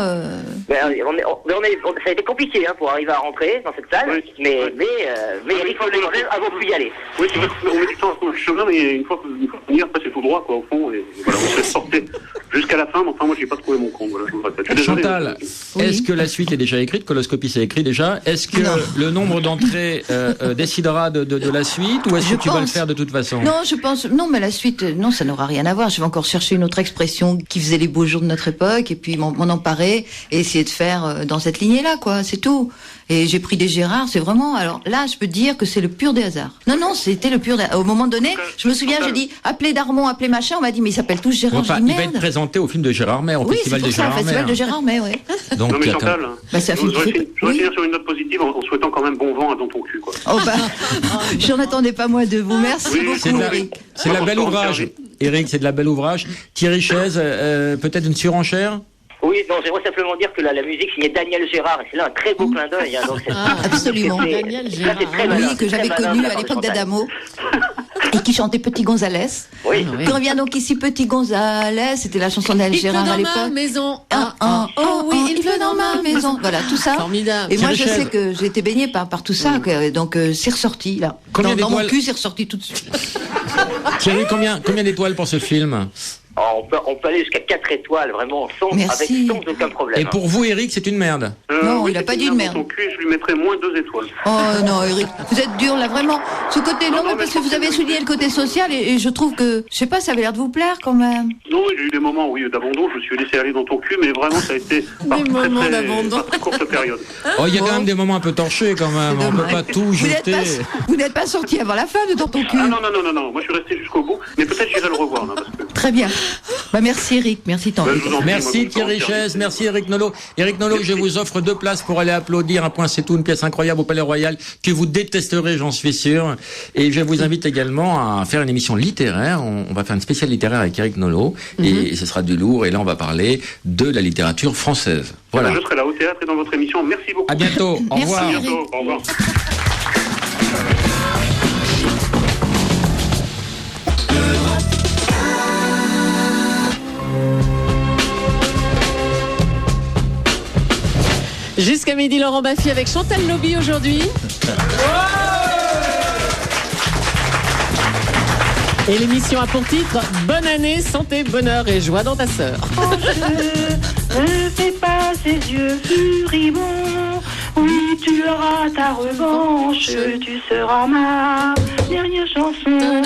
[SPEAKER 8] Ça a été compliqué pour arriver à rentrer dans cette salle, mais Eric Nolot quand même avant pu y aller.
[SPEAKER 6] Oui, c'est vrai qu'on met du temps sur le chemin, mais une fois qu'on y est, après c'est tout droit, quoi, au fond, et voilà, on se laisse porter jusqu'à la fin, mais enfin, moi, j'ai pas trouvé mon compte, voilà, je vous le répète. Je suis désolé.
[SPEAKER 3] Chantal, est-ce que la suite est déjà écrite? Coloscopie, c'est écrit déjà. Est-ce que le nombre d'entrées décidera de la suite, ou est-ce que tu vas le faire de toute façon?
[SPEAKER 4] Non, je pense... Non, mais la suite, non, ça n'aura rien à voir. Je vais encore chercher une autre expression qui faisait les beaux jours de notre époque, et puis m'en emparer, et essayer de faire dans cette lignée-là, quoi, c'est tout. Et j'ai pris des Gérard, c'est vraiment... Alors là, je peux dire que c'est le pur des hasards. Non, c'était le pur des... Au moment donné, je me souviens, j'ai dit, appelez Darmon, appelez machin, on m'a dit, mais ils s'appellent tous Gérard.
[SPEAKER 3] Enfin,
[SPEAKER 4] Je dis,
[SPEAKER 3] il va être
[SPEAKER 4] merde.
[SPEAKER 3] présenté au film de Gérard May, au
[SPEAKER 4] Oui, c'est
[SPEAKER 3] Festival
[SPEAKER 4] pour
[SPEAKER 3] de
[SPEAKER 4] ça,
[SPEAKER 3] Gérard
[SPEAKER 4] le festival
[SPEAKER 3] May.
[SPEAKER 4] de Gérard May, oui.
[SPEAKER 3] Donc,
[SPEAKER 6] Non, mais Chantal,
[SPEAKER 4] c'est un film
[SPEAKER 6] je voudrais finir sur une note positive en souhaitant quand même bon vent à Dans ton cul, quoi.
[SPEAKER 4] Oh bah, j'en attendais pas moi de vous. Merci
[SPEAKER 6] Oui,
[SPEAKER 4] beaucoup, Eric.
[SPEAKER 3] c'est de la belle ouvrage. Eric, c'est de la belle ouvrage. Thierry Chaise, peut-être une surenchère?
[SPEAKER 8] Oui, non, j'aimerais simplement dire que la musique signait Daniel Gérard, et c'est là un très beau clin d'œil. Hein,
[SPEAKER 4] Absolument.
[SPEAKER 2] Daniel Gérard.
[SPEAKER 4] Oui, que j'avais connu à l'époque d'Adamo. Et qui chantait Petit Gonzalez.
[SPEAKER 8] Oui.
[SPEAKER 4] Qui revient donc ici, Petit Gonzalez. C'était la chanson d'Al Gérard à
[SPEAKER 2] Il pleut dans ma
[SPEAKER 4] l'époque.
[SPEAKER 2] maison.
[SPEAKER 4] Oh oui, il pleut dans ma maison. Voilà, tout ça.
[SPEAKER 2] Formidable.
[SPEAKER 4] Et moi, je
[SPEAKER 3] Thierry
[SPEAKER 4] sais
[SPEAKER 3] Chaise.
[SPEAKER 4] que j'ai été baignée par tout ça. Donc, c'est ressorti, là.
[SPEAKER 3] Combien
[SPEAKER 4] Dans mon
[SPEAKER 3] d'étoiles
[SPEAKER 4] cul, c'est ressorti tout de suite.
[SPEAKER 3] Thierry, combien d'étoiles pour ce film?
[SPEAKER 8] On peut aller jusqu'à 4 étoiles, vraiment,
[SPEAKER 4] Merci.
[SPEAKER 8] sans aucun problème.
[SPEAKER 3] Et pour vous, Eric, c'est une merde?
[SPEAKER 4] Non,
[SPEAKER 6] oui,
[SPEAKER 4] il a pas
[SPEAKER 6] c'est
[SPEAKER 4] dit
[SPEAKER 6] une
[SPEAKER 4] une
[SPEAKER 6] merde. Dans
[SPEAKER 4] merde.
[SPEAKER 6] ton cul, je lui mettrais moins 2 étoiles.
[SPEAKER 4] Oh non, Eric, vous êtes dur là, vraiment. Ce côté, non, mais parce que vous avez souligné le côté social et je trouve que, je sais pas, ça avait l'air de vous plaire quand même.
[SPEAKER 6] Non, j'ai eu des moments, oui, d'abandon. Je me suis laissé aller dans ton cul, mais vraiment, ça a été par
[SPEAKER 2] moments d'abandon.
[SPEAKER 6] par très courte période.
[SPEAKER 3] Oh, il y a quand même des moments un peu torchés quand même.
[SPEAKER 4] C'est
[SPEAKER 3] On peut
[SPEAKER 4] dommage.
[SPEAKER 3] pas tout
[SPEAKER 4] Vous n'êtes
[SPEAKER 3] jeter.
[SPEAKER 4] vous n'êtes pas sorti avant la fin de Dans ton cul.
[SPEAKER 6] Ah non, moi je suis resté jusqu'au bout, mais peut-être j'irai le revoir, là, parce que...
[SPEAKER 4] Très bien. Bah merci Eric, merci tant.
[SPEAKER 6] je vous en prie,
[SPEAKER 3] Merci
[SPEAKER 6] moi,
[SPEAKER 3] Thierry
[SPEAKER 6] je vous en
[SPEAKER 3] Chaise,
[SPEAKER 6] prie.
[SPEAKER 3] merci Eric Nolot. Eric Nolot, je vous offre 2 places pour aller applaudir Un point c'est tout, une pièce incroyable au Palais Royal que vous détesterez, j'en suis sûr. Et je vous invite également à faire une émission littéraire. On va faire une spéciale littéraire avec Eric Nolot et ce sera du lourd. Et là, on va parler de la littérature française. Voilà.
[SPEAKER 6] Je serai là au théâtre et dans votre émission. Merci beaucoup.
[SPEAKER 3] À bientôt. Au
[SPEAKER 4] Merci,
[SPEAKER 3] revoir.
[SPEAKER 6] À
[SPEAKER 4] Eric.
[SPEAKER 6] bientôt. Au revoir.
[SPEAKER 2] Jusqu'à midi, Laurent Baffy avec Chantal Lobby aujourd'hui. Et l'émission a pour titre Bonne année, santé, bonheur et joie dans ta sœur.
[SPEAKER 9] Ne fais pas ces yeux furibonds. Oui, tu auras ta revanche. Tu seras ma dernière chanson.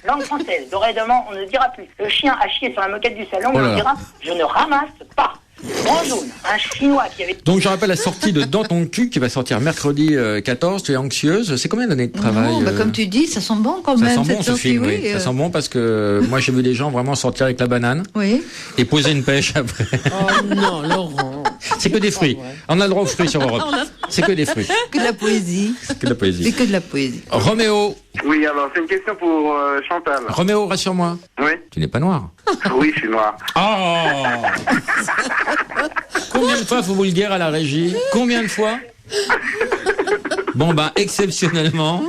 [SPEAKER 5] Langue française, dorénavant, on ne dira plus. Le chien a chié sur la moquette du salon,
[SPEAKER 3] Oh là
[SPEAKER 5] mais
[SPEAKER 3] là.
[SPEAKER 5] on dira je ne ramasse pas. Grand jaune, un chinois qui avait...
[SPEAKER 3] Donc je rappelle la sortie de Dans ton cul qui va sortir mercredi 14. Tu es anxieuse. C'est combien d'années de travail?
[SPEAKER 4] Non, bah comme tu dis, ça sent bon quand
[SPEAKER 3] Ça
[SPEAKER 4] même.
[SPEAKER 3] sent bon
[SPEAKER 4] cette
[SPEAKER 3] ce
[SPEAKER 4] sortie,
[SPEAKER 3] film, oui. Ça sent bon parce que moi j'ai vu des gens vraiment sortir avec la banane
[SPEAKER 4] Oui.
[SPEAKER 3] et poser une pêche après.
[SPEAKER 2] Oh non, Laurent.
[SPEAKER 3] C'est que des fruits. On a le droit aux fruits sur Europe. C'est que des fruits.
[SPEAKER 4] Que de la poésie.
[SPEAKER 3] C'est que de la
[SPEAKER 4] C'est
[SPEAKER 3] poésie.
[SPEAKER 4] que de la poésie.
[SPEAKER 3] Roméo.
[SPEAKER 10] Oui, alors c'est une question pour Chantal.
[SPEAKER 3] Roméo, rassure-moi.
[SPEAKER 10] Oui.
[SPEAKER 3] Tu n'es pas noir.
[SPEAKER 10] Oui, je suis noir.
[SPEAKER 3] Oh. Combien de fois faut vous le dire à la régie? Combien de fois? Bon, ben, exceptionnellement.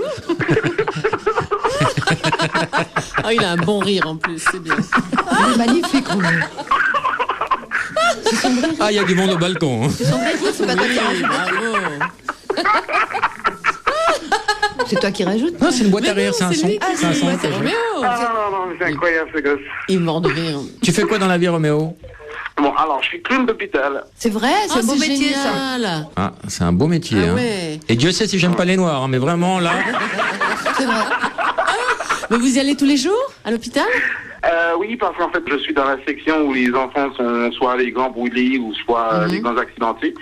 [SPEAKER 2] Ah, il a un bon rire en plus, c'est bien.
[SPEAKER 4] Il est magnifique, Roméo.
[SPEAKER 3] Ah, il y a du monde au balcon. Hein.
[SPEAKER 4] C'est son vrai rire, c'est pas toi qui rajoute.
[SPEAKER 2] Bravo.
[SPEAKER 4] C'est toi qui rajoutes.
[SPEAKER 3] Non, c'est une boîte à rire, c'est un son.
[SPEAKER 2] lui.
[SPEAKER 3] C'est un son.
[SPEAKER 2] C'est Roméo.
[SPEAKER 10] Ah non, c'est incroyable ce gosse.
[SPEAKER 2] Il est mort de rire.
[SPEAKER 3] Tu fais quoi dans la vie, Roméo?
[SPEAKER 10] Bon, alors, je suis clown d'hôpital.
[SPEAKER 4] C'est vrai, c'est un beau métier, ça.
[SPEAKER 2] génial.
[SPEAKER 3] Ah, c'est un beau métier.
[SPEAKER 2] Ah
[SPEAKER 3] hein.
[SPEAKER 2] ouais.
[SPEAKER 3] Et Dieu sait si j'aime pas les noirs, hein, mais vraiment là.
[SPEAKER 4] C'est vrai.
[SPEAKER 2] Mais vous y allez tous les jours à l'hôpital?
[SPEAKER 10] Oui, parce qu'en fait, je suis dans la section où les enfants sont soit les grands brûlés ou soit les grands accidentés.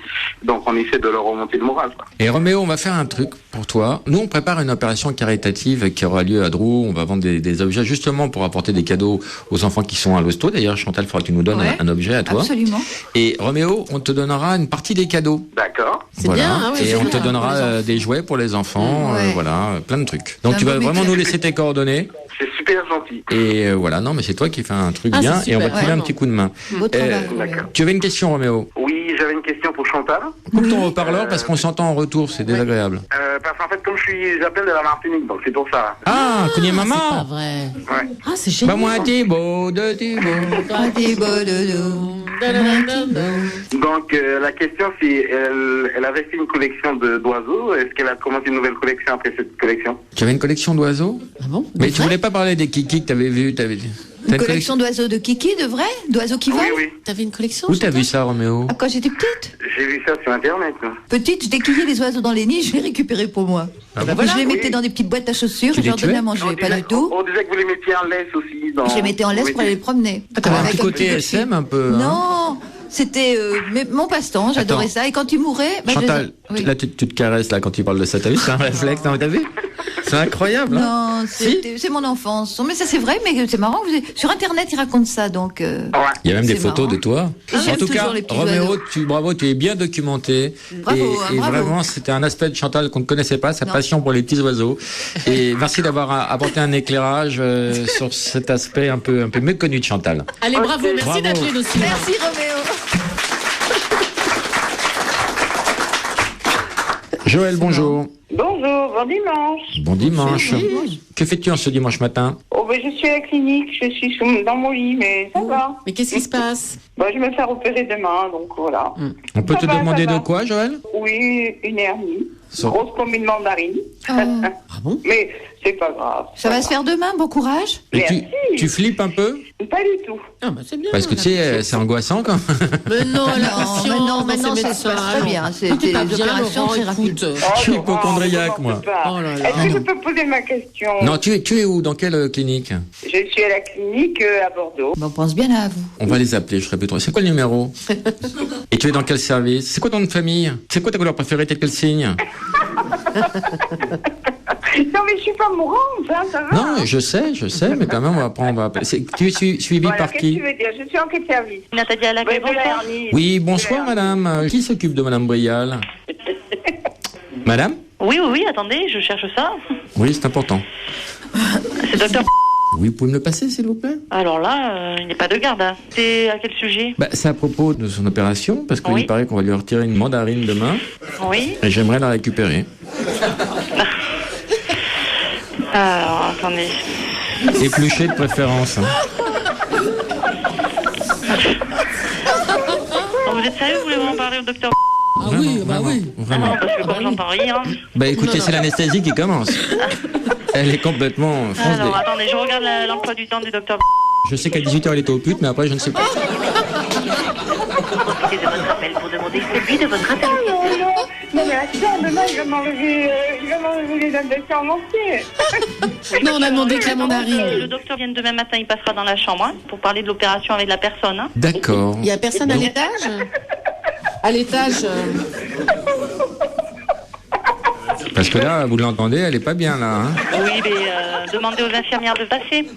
[SPEAKER 10] Donc, on essaie de leur remonter le moral, quoi.
[SPEAKER 3] Et Roméo, on va faire un truc pour toi. Nous, on prépare une opération caritative qui aura lieu à Drou. On va vendre des objets justement pour apporter des cadeaux aux enfants qui sont à l'hosto. D'ailleurs, Chantal, il faudra que tu nous donnes
[SPEAKER 4] Ouais.
[SPEAKER 3] un objet à toi.
[SPEAKER 4] Absolument.
[SPEAKER 3] Et Roméo, on te donnera une partie des cadeaux.
[SPEAKER 10] D'accord.
[SPEAKER 2] C'est bien, hein, ouais,
[SPEAKER 3] Et
[SPEAKER 2] c'est
[SPEAKER 3] on
[SPEAKER 2] bien,
[SPEAKER 3] te
[SPEAKER 2] pour
[SPEAKER 3] donnera
[SPEAKER 2] les enfants.
[SPEAKER 3] des jouets pour les enfants,
[SPEAKER 4] Ouais.
[SPEAKER 3] voilà, plein de trucs. Donc
[SPEAKER 4] C'est
[SPEAKER 3] tu
[SPEAKER 4] un
[SPEAKER 3] vas
[SPEAKER 4] beau
[SPEAKER 3] vraiment
[SPEAKER 4] métier.
[SPEAKER 3] nous laisser tes coordonnées.
[SPEAKER 10] C'est super gentil.
[SPEAKER 3] Et voilà, non, mais c'est toi qui fais un truc
[SPEAKER 2] Ah,
[SPEAKER 3] bien
[SPEAKER 2] c'est
[SPEAKER 3] et on va
[SPEAKER 2] super,
[SPEAKER 3] te filer un
[SPEAKER 2] vraiment.
[SPEAKER 3] petit coup de main.
[SPEAKER 4] Beau travail.
[SPEAKER 10] D'accord.
[SPEAKER 3] Tu avais une question, Roméo?
[SPEAKER 10] Oui, j'avais une question pour Chantal.
[SPEAKER 3] Coupe ton haut-parleur parce qu'on s'entend en retour, c'est désagréable.
[SPEAKER 10] Parce qu'en fait, comme j'appelle de la Martinique, donc c'est pour ça.
[SPEAKER 3] Ah, connais
[SPEAKER 2] C'est pas
[SPEAKER 3] maman?
[SPEAKER 2] vrai.
[SPEAKER 10] Ouais.
[SPEAKER 2] Ah, c'est génial.
[SPEAKER 3] Bah moi, Thibaut, de Thibaut.
[SPEAKER 4] Des beaux dodo.
[SPEAKER 10] Donc, la question, c'est, elle avait fait une collection d'oiseaux. Est-ce qu'elle a commencé une nouvelle collection après cette collection?
[SPEAKER 3] Tu avais une collection d'oiseaux?
[SPEAKER 2] Ah bon?
[SPEAKER 3] Mais
[SPEAKER 2] De
[SPEAKER 3] tu
[SPEAKER 2] vrai?
[SPEAKER 3] voulais pas parler des kikis que t'avais vus, t'as
[SPEAKER 4] Une collection d'oiseaux de kiki, de vrai? D'oiseaux qui volent?
[SPEAKER 10] Oui, oui.
[SPEAKER 2] T'avais une collection?
[SPEAKER 3] Où t'as
[SPEAKER 2] Chantal
[SPEAKER 3] vu ça, Roméo?
[SPEAKER 4] Ah, quand j'étais petite.
[SPEAKER 10] J'ai vu ça sur Internet. Quoi.
[SPEAKER 4] Petite, je décueillais les oiseaux dans les nids, je les récupérais pour moi.
[SPEAKER 3] Ah bon?
[SPEAKER 4] Je les mettais dans des petites boîtes à chaussures
[SPEAKER 3] Tu
[SPEAKER 4] et je leur
[SPEAKER 3] les
[SPEAKER 4] donnais à
[SPEAKER 3] tuais
[SPEAKER 4] manger.
[SPEAKER 10] On
[SPEAKER 4] Pas
[SPEAKER 10] disait-
[SPEAKER 4] du tout.
[SPEAKER 10] On disait que vous les mettiez en laisse aussi.
[SPEAKER 4] Je les mettais en laisse pour aller les promener.
[SPEAKER 3] Ah, t'avais un
[SPEAKER 4] Avec
[SPEAKER 3] petit côté SM un peu. hein.
[SPEAKER 4] Non, c'était mon passe-temps, j'adorais
[SPEAKER 3] Attends.
[SPEAKER 4] ça. Et quand ils mouraient, bah, je les-
[SPEAKER 3] Chantal,
[SPEAKER 4] Oui.
[SPEAKER 3] là tu te caresses là quand tu parles de ça, t'as vu? C'est un réflexe, non, t'as vu? C'est incroyable. Hein.
[SPEAKER 4] Non, c'est mon enfance. Mais ça c'est vrai, mais c'est marrant. Sur Internet, ils racontent ça, donc.
[SPEAKER 3] Il y a même des
[SPEAKER 4] c'est
[SPEAKER 3] photos
[SPEAKER 4] marrant.
[SPEAKER 3] de toi.
[SPEAKER 4] Et
[SPEAKER 3] En
[SPEAKER 4] j'aime
[SPEAKER 3] tout cas,
[SPEAKER 4] toujours les petits
[SPEAKER 3] Roméo,
[SPEAKER 4] oiseaux.
[SPEAKER 3] bravo, tu es bien documenté.
[SPEAKER 4] Bravo,
[SPEAKER 3] et
[SPEAKER 4] bravo.
[SPEAKER 3] vraiment, c'était un aspect de Chantal qu'on ne connaissait pas, sa
[SPEAKER 4] Non.
[SPEAKER 3] passion pour les petits oiseaux. Et merci d'avoir apporté un éclairage sur cet aspect un peu méconnu de Chantal.
[SPEAKER 2] Allez, bravo, merci
[SPEAKER 3] Bravo.
[SPEAKER 2] d'appeler nos cinémas.
[SPEAKER 4] Merci Roméo.
[SPEAKER 3] Joël, bonjour.
[SPEAKER 9] Bonjour, bon dimanche.
[SPEAKER 3] Bon dimanche. Que fais-tu en ce dimanche matin?
[SPEAKER 9] Oh, ben, je suis à la clinique, je suis dans mon lit, mais ça va.
[SPEAKER 2] Mais qu'est-ce qui se passe?
[SPEAKER 9] Bah, je vais me faire opérer demain, donc voilà.
[SPEAKER 3] On peut
[SPEAKER 9] Ça
[SPEAKER 3] te
[SPEAKER 9] va,
[SPEAKER 3] demander
[SPEAKER 9] ça
[SPEAKER 3] de
[SPEAKER 9] va.
[SPEAKER 3] quoi, Joël?
[SPEAKER 9] Oui, une hernie.
[SPEAKER 3] Sur-
[SPEAKER 9] Grosse comme une mandarine.
[SPEAKER 2] Ah bon?
[SPEAKER 9] Mais c'est pas grave.
[SPEAKER 4] Ça va se faire demain, bon courage.
[SPEAKER 3] Et
[SPEAKER 9] Merci.
[SPEAKER 3] tu flippes un peu?
[SPEAKER 9] Pas du tout.
[SPEAKER 2] Ah bah c'est bien.
[SPEAKER 3] Parce que tu sais, c'est angoissant quand même.
[SPEAKER 2] Mais non, la
[SPEAKER 4] Non, maintenant ça se passe très bien. C'est
[SPEAKER 2] T'es pas
[SPEAKER 4] des
[SPEAKER 2] bien,
[SPEAKER 4] opérations
[SPEAKER 2] Laurent,
[SPEAKER 4] très rapides.
[SPEAKER 2] écoute.
[SPEAKER 3] Je suis
[SPEAKER 9] Laurent,
[SPEAKER 3] hypochondriaque,
[SPEAKER 9] ne
[SPEAKER 3] moi.
[SPEAKER 9] commence pas.
[SPEAKER 2] Oh là là.
[SPEAKER 9] Est-ce que je peux poser ma question?
[SPEAKER 3] Non, tu es où? Dans quelle clinique?
[SPEAKER 9] Je suis à la clinique à Bordeaux.
[SPEAKER 4] On pense bien à vous.
[SPEAKER 3] On va les appeler, je serai plus trop. C'est quoi le numéro? Et tu es dans quel service? C'est quoi ton nom de famille? C'est quoi ta couleur préférée? T'es quel signe?
[SPEAKER 9] Non, mais je suis pas mourante, hein, ça va.
[SPEAKER 3] Non, je sais, mais quand même, on va prendre. Tu es suivi
[SPEAKER 9] Voilà,
[SPEAKER 3] par
[SPEAKER 9] qu'est-ce que
[SPEAKER 3] qui?
[SPEAKER 9] tu veux dire? Je suis en quel service?
[SPEAKER 11] Nathalie à la
[SPEAKER 9] Ouais, de la hernie.
[SPEAKER 3] Oui, bonsoir madame. Qui s'occupe de madame Brial? Madame?
[SPEAKER 11] Oui, attendez, je cherche ça.
[SPEAKER 3] Oui, c'est important.
[SPEAKER 11] C'est docteur.
[SPEAKER 3] Oui, vous pouvez me le passer, s'il vous plaît?
[SPEAKER 11] Alors là, il n'y a pas de garde. Hein. C'est à quel sujet?
[SPEAKER 3] Bah, c'est à propos de son opération, parce qu'il
[SPEAKER 11] Oui.
[SPEAKER 3] paraît qu'on va lui retirer une mandarine demain,
[SPEAKER 11] Oui.
[SPEAKER 3] et j'aimerais la récupérer.
[SPEAKER 11] Alors, attendez.
[SPEAKER 3] Épluchée de préférence. Hein.
[SPEAKER 11] Vous êtes sérieux? Vous voulez vraiment parler au docteur?
[SPEAKER 2] Ah oui, bah oui.
[SPEAKER 3] Vraiment.
[SPEAKER 11] Non, parce que comme j'entends rien.
[SPEAKER 3] Bah écoutez, c'est l'anesthésie qui commence. Elle est complètement France
[SPEAKER 11] Alors,
[SPEAKER 3] D.
[SPEAKER 11] attendez, je regarde l'emploi du temps du docteur.
[SPEAKER 3] Je sais qu'à 18h elle était au pute, mais après je ne sais pas.
[SPEAKER 11] Profitez de votre appel pour demander celui de votre appel.
[SPEAKER 9] Oh non, non. Non, mais attends, demain, il va m'enlever les injections en entier.
[SPEAKER 2] Non, on a demandé que la mandarine.
[SPEAKER 11] Le docteur vient demain matin, il passera dans la chambre hein, pour parler de l'opération avec la personne. Hein.
[SPEAKER 3] D'accord.
[SPEAKER 2] Il y a personne à l'étage? À l'étage.
[SPEAKER 3] Parce que là, vous l'entendez, elle est pas bien là. Hein.
[SPEAKER 11] Oui, mais demandez aux infirmières de passer.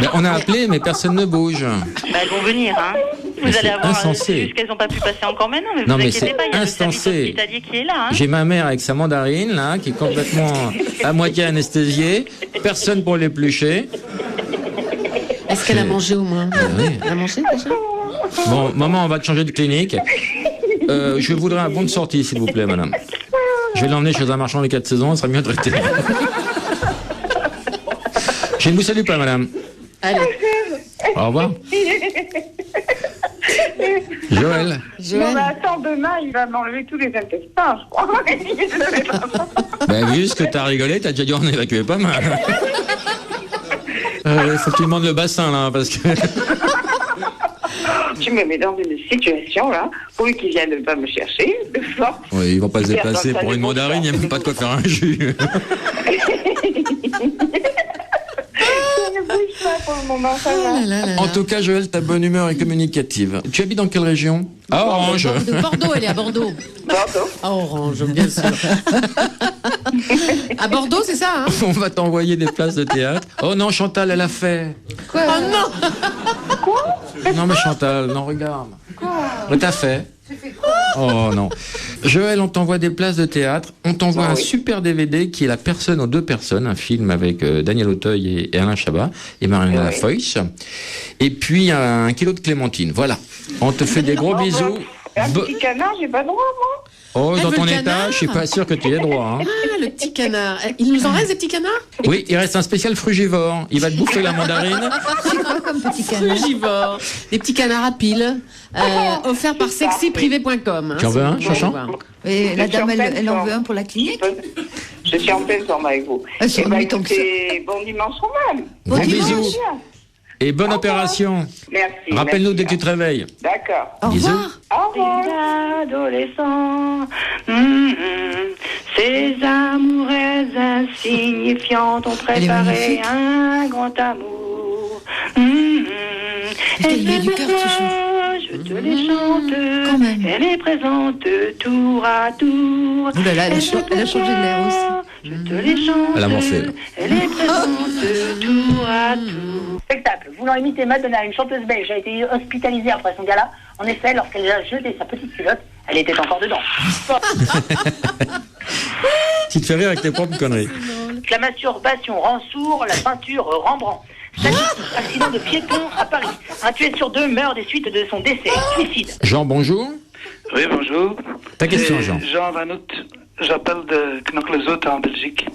[SPEAKER 3] Mais on a appelé, mais personne ne bouge.
[SPEAKER 11] Bah, elles vont venir. Hein.
[SPEAKER 3] Mais
[SPEAKER 11] Vous allez
[SPEAKER 3] c'est
[SPEAKER 11] avoir
[SPEAKER 3] insensé.
[SPEAKER 11] c'est juste qu'elles n'ont pas pu passer encore maintenant, mais
[SPEAKER 3] Non,
[SPEAKER 11] vous
[SPEAKER 3] mais
[SPEAKER 11] inquiétez
[SPEAKER 3] c'est
[SPEAKER 11] pas, il y a le service
[SPEAKER 3] insensé.
[SPEAKER 11] hospitalier qui est là. Hein.
[SPEAKER 3] J'ai ma mère avec sa mandarine là, qui est complètement à moitié anesthésiée. Personne pour l'éplucher.
[SPEAKER 2] Est-ce qu'elle a mangé au moins?
[SPEAKER 3] oui.
[SPEAKER 2] Elle a mangé déjà?
[SPEAKER 3] Bon, maman, on va te changer de clinique. Je voudrais un bon de sortie, s'il vous plaît, madame. Je vais l'emmener chez un marchand des 4 saisons, il sera mieux traité. Je ne vous salue pas, madame.
[SPEAKER 2] Allez.
[SPEAKER 3] Au revoir. Joël.
[SPEAKER 9] Bon, bah, attends, demain, il va m'enlever tous les intestins, je crois.
[SPEAKER 3] Ben, vu ce que t'as rigolé, t'as déjà dû en évacuer pas mal. Faut que tu demandes le bassin, là, parce que...
[SPEAKER 9] Tu me mets dans une situation, là, pour qu'il vienne de pas me chercher, de force.
[SPEAKER 3] Oui, ils vont pas se déplacer pour une mandarine, il n'y a même pas de quoi faire un jus.
[SPEAKER 9] Je ne bouge pas pour le moment, ça va.
[SPEAKER 3] En tout cas, Joël, ta bonne humeur est communicative. Tu habites dans quelle région? Ah, Orange.
[SPEAKER 2] Bordeaux, elle est à Bordeaux.
[SPEAKER 9] Bordeaux.
[SPEAKER 2] À Orange, bien sûr. À Bordeaux, c'est ça, hein?
[SPEAKER 3] On va t'envoyer des places de théâtre. Oh non, Chantal, elle a fait.
[SPEAKER 2] Quoi? Oh non!
[SPEAKER 9] Quoi?
[SPEAKER 3] Non, mais Chantal, non, regarde.
[SPEAKER 9] Quoi?
[SPEAKER 3] Mais t'as fait. Oh non. Joël, on t'envoie des places de théâtre. On t'envoie un super DVD qui est La personne aux 2 personnes, un film avec Daniel Auteuil et Alain Chabat et Marina Foïs. Et puis 1 kilo de clémentine. Voilà. On te fait des gros bisous.
[SPEAKER 9] Un petit canard, j'ai pas droit, moi.
[SPEAKER 3] Oh, dans
[SPEAKER 2] veut
[SPEAKER 3] ton
[SPEAKER 2] le
[SPEAKER 3] état,
[SPEAKER 2] canard.
[SPEAKER 3] je suis pas sûr que tu aies droit. Hein.
[SPEAKER 2] Ah, le petit canard. Il nous en reste des petits canards?
[SPEAKER 3] Oui, il reste un spécial frugivore. Il va te bouffer la mandarine.
[SPEAKER 4] C'est quoi comme petit canard?
[SPEAKER 2] Frugivore. Des petits canards à piles, offerts par sexyprivé.com.
[SPEAKER 3] Tu en veux un, Chachant?
[SPEAKER 4] Et la dame, elle en veut un pour la clinique?
[SPEAKER 9] Je suis en pleine forme avec vous.
[SPEAKER 4] Ah, c'est
[SPEAKER 9] Eh ben,
[SPEAKER 4] embêtant que ça.
[SPEAKER 9] écoutez, bon dimanche au même.
[SPEAKER 3] Bon bisous. Et bonne opération.
[SPEAKER 9] Merci.
[SPEAKER 3] Rappelle-nous
[SPEAKER 9] merci.
[SPEAKER 3] dès que tu te réveilles.
[SPEAKER 9] D'accord.
[SPEAKER 4] Au
[SPEAKER 3] Bisous.
[SPEAKER 4] revoir.
[SPEAKER 9] Au revoir. Adolescents, ces amoureuses insignifiantes ont préparé un grand amour.
[SPEAKER 4] Putain, il met du cœur, ce chou.
[SPEAKER 9] Je te les chante,
[SPEAKER 4] Quand même.
[SPEAKER 9] elle est présente tour à tour.
[SPEAKER 4] Oh là là, elle a changé de l'air aussi.
[SPEAKER 9] Je te les chante,
[SPEAKER 3] Elle a morflé, là.
[SPEAKER 9] elle est présente tour à tour. Spectacle, voulant imiter Madonna, une chanteuse belge, a été hospitalisée après son gala. En effet, lorsqu'elle a jeté sa petite culotte, elle était encore dedans.
[SPEAKER 3] Tu te fais rire avec tes propres conneries.
[SPEAKER 9] La masturbation rend sourd, la peinture Rembrandt. Accident de piéton à Paris. Un tué sur 2 meurt des suites de son décès. Suicide.
[SPEAKER 3] Jean, bonjour.
[SPEAKER 12] Oui, bonjour.
[SPEAKER 3] Ta question, Jean.
[SPEAKER 12] Jean Van Hout. J'appelle de Knoklezout en Belgique.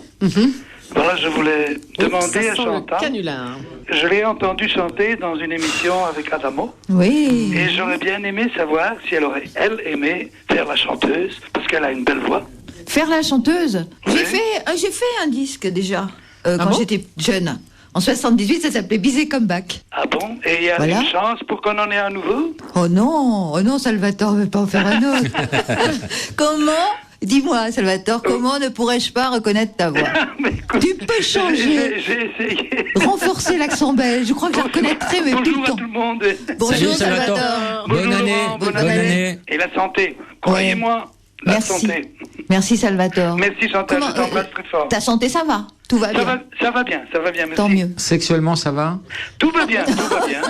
[SPEAKER 12] Voilà, je voulais demander à Chantal.
[SPEAKER 2] Canular.
[SPEAKER 12] Je l'ai entendu chanter dans une émission avec Adamo.
[SPEAKER 4] Oui.
[SPEAKER 12] Et j'aurais bien aimé savoir si elle aurait, elle, aimé faire la chanteuse, parce qu'elle a une belle voix.
[SPEAKER 4] Faire la chanteuse.
[SPEAKER 12] Oui.
[SPEAKER 4] J'ai fait un disque déjà, quand
[SPEAKER 2] bon
[SPEAKER 4] j'étais jeune. En 78, ça s'appelait Bizet Comeback.
[SPEAKER 12] Ah bon? Et il y a
[SPEAKER 4] Voilà.
[SPEAKER 12] une chance pour qu'on en ait un nouveau?
[SPEAKER 4] Oh non, Salvatore ne veut pas en faire un autre. Comment? Dis-moi, Salvatore, comment ne pourrais-je pas reconnaître ta voix?
[SPEAKER 12] Mais écoute,
[SPEAKER 4] Tu peux changer,
[SPEAKER 12] J'ai essayé.
[SPEAKER 4] renforcer l'accent belge. Je crois que je le reconnaîtrais, mais tout
[SPEAKER 12] Bonjour
[SPEAKER 4] le
[SPEAKER 12] à
[SPEAKER 4] temps.
[SPEAKER 12] tout le monde.
[SPEAKER 4] Bonjour,
[SPEAKER 3] Salut, Salvatore.
[SPEAKER 4] Salvatore.
[SPEAKER 3] Bonne
[SPEAKER 12] Bonjour,
[SPEAKER 3] année.
[SPEAKER 12] Laurent,
[SPEAKER 3] Bonne année.
[SPEAKER 12] Et la santé. Croyez-moi, la
[SPEAKER 4] Merci.
[SPEAKER 12] santé.
[SPEAKER 4] Merci, Salvatore.
[SPEAKER 12] Merci Chantal,
[SPEAKER 4] Comment,
[SPEAKER 12] je t'embrasse très fort.
[SPEAKER 4] Ta santé, ça va? Tout va bien?
[SPEAKER 12] Ça va bien, merci.
[SPEAKER 4] Tant mieux.
[SPEAKER 3] Sexuellement, ça va?
[SPEAKER 12] Tout va bien, tout va bien.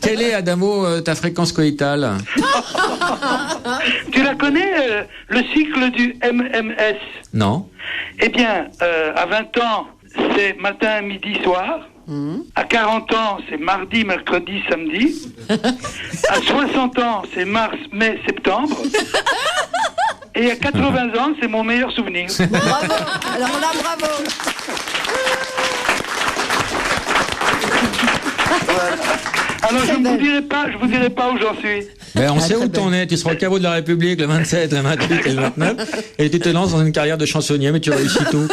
[SPEAKER 3] Quelle est, Adamo, ta fréquence coïtale?
[SPEAKER 12] Tu la connais, le cycle du MMS?
[SPEAKER 3] Non.
[SPEAKER 12] Eh bien, à 20 ans, c'est matin, midi, soir. À 40 ans, c'est mardi, mercredi, samedi. À 60 ans, c'est mars, mai, septembre. Et à 80 ans, c'est mon meilleur souvenir.
[SPEAKER 4] Bravo. Alors là, bravo.
[SPEAKER 12] Alors, je ne vous dirai pas où j'en suis.
[SPEAKER 3] Ben, on sait où t'en es. Tu seras au caveau de la République le 27, le 28 et le 29. Et tu te lances dans une carrière de chansonnier, mais tu réussis tout.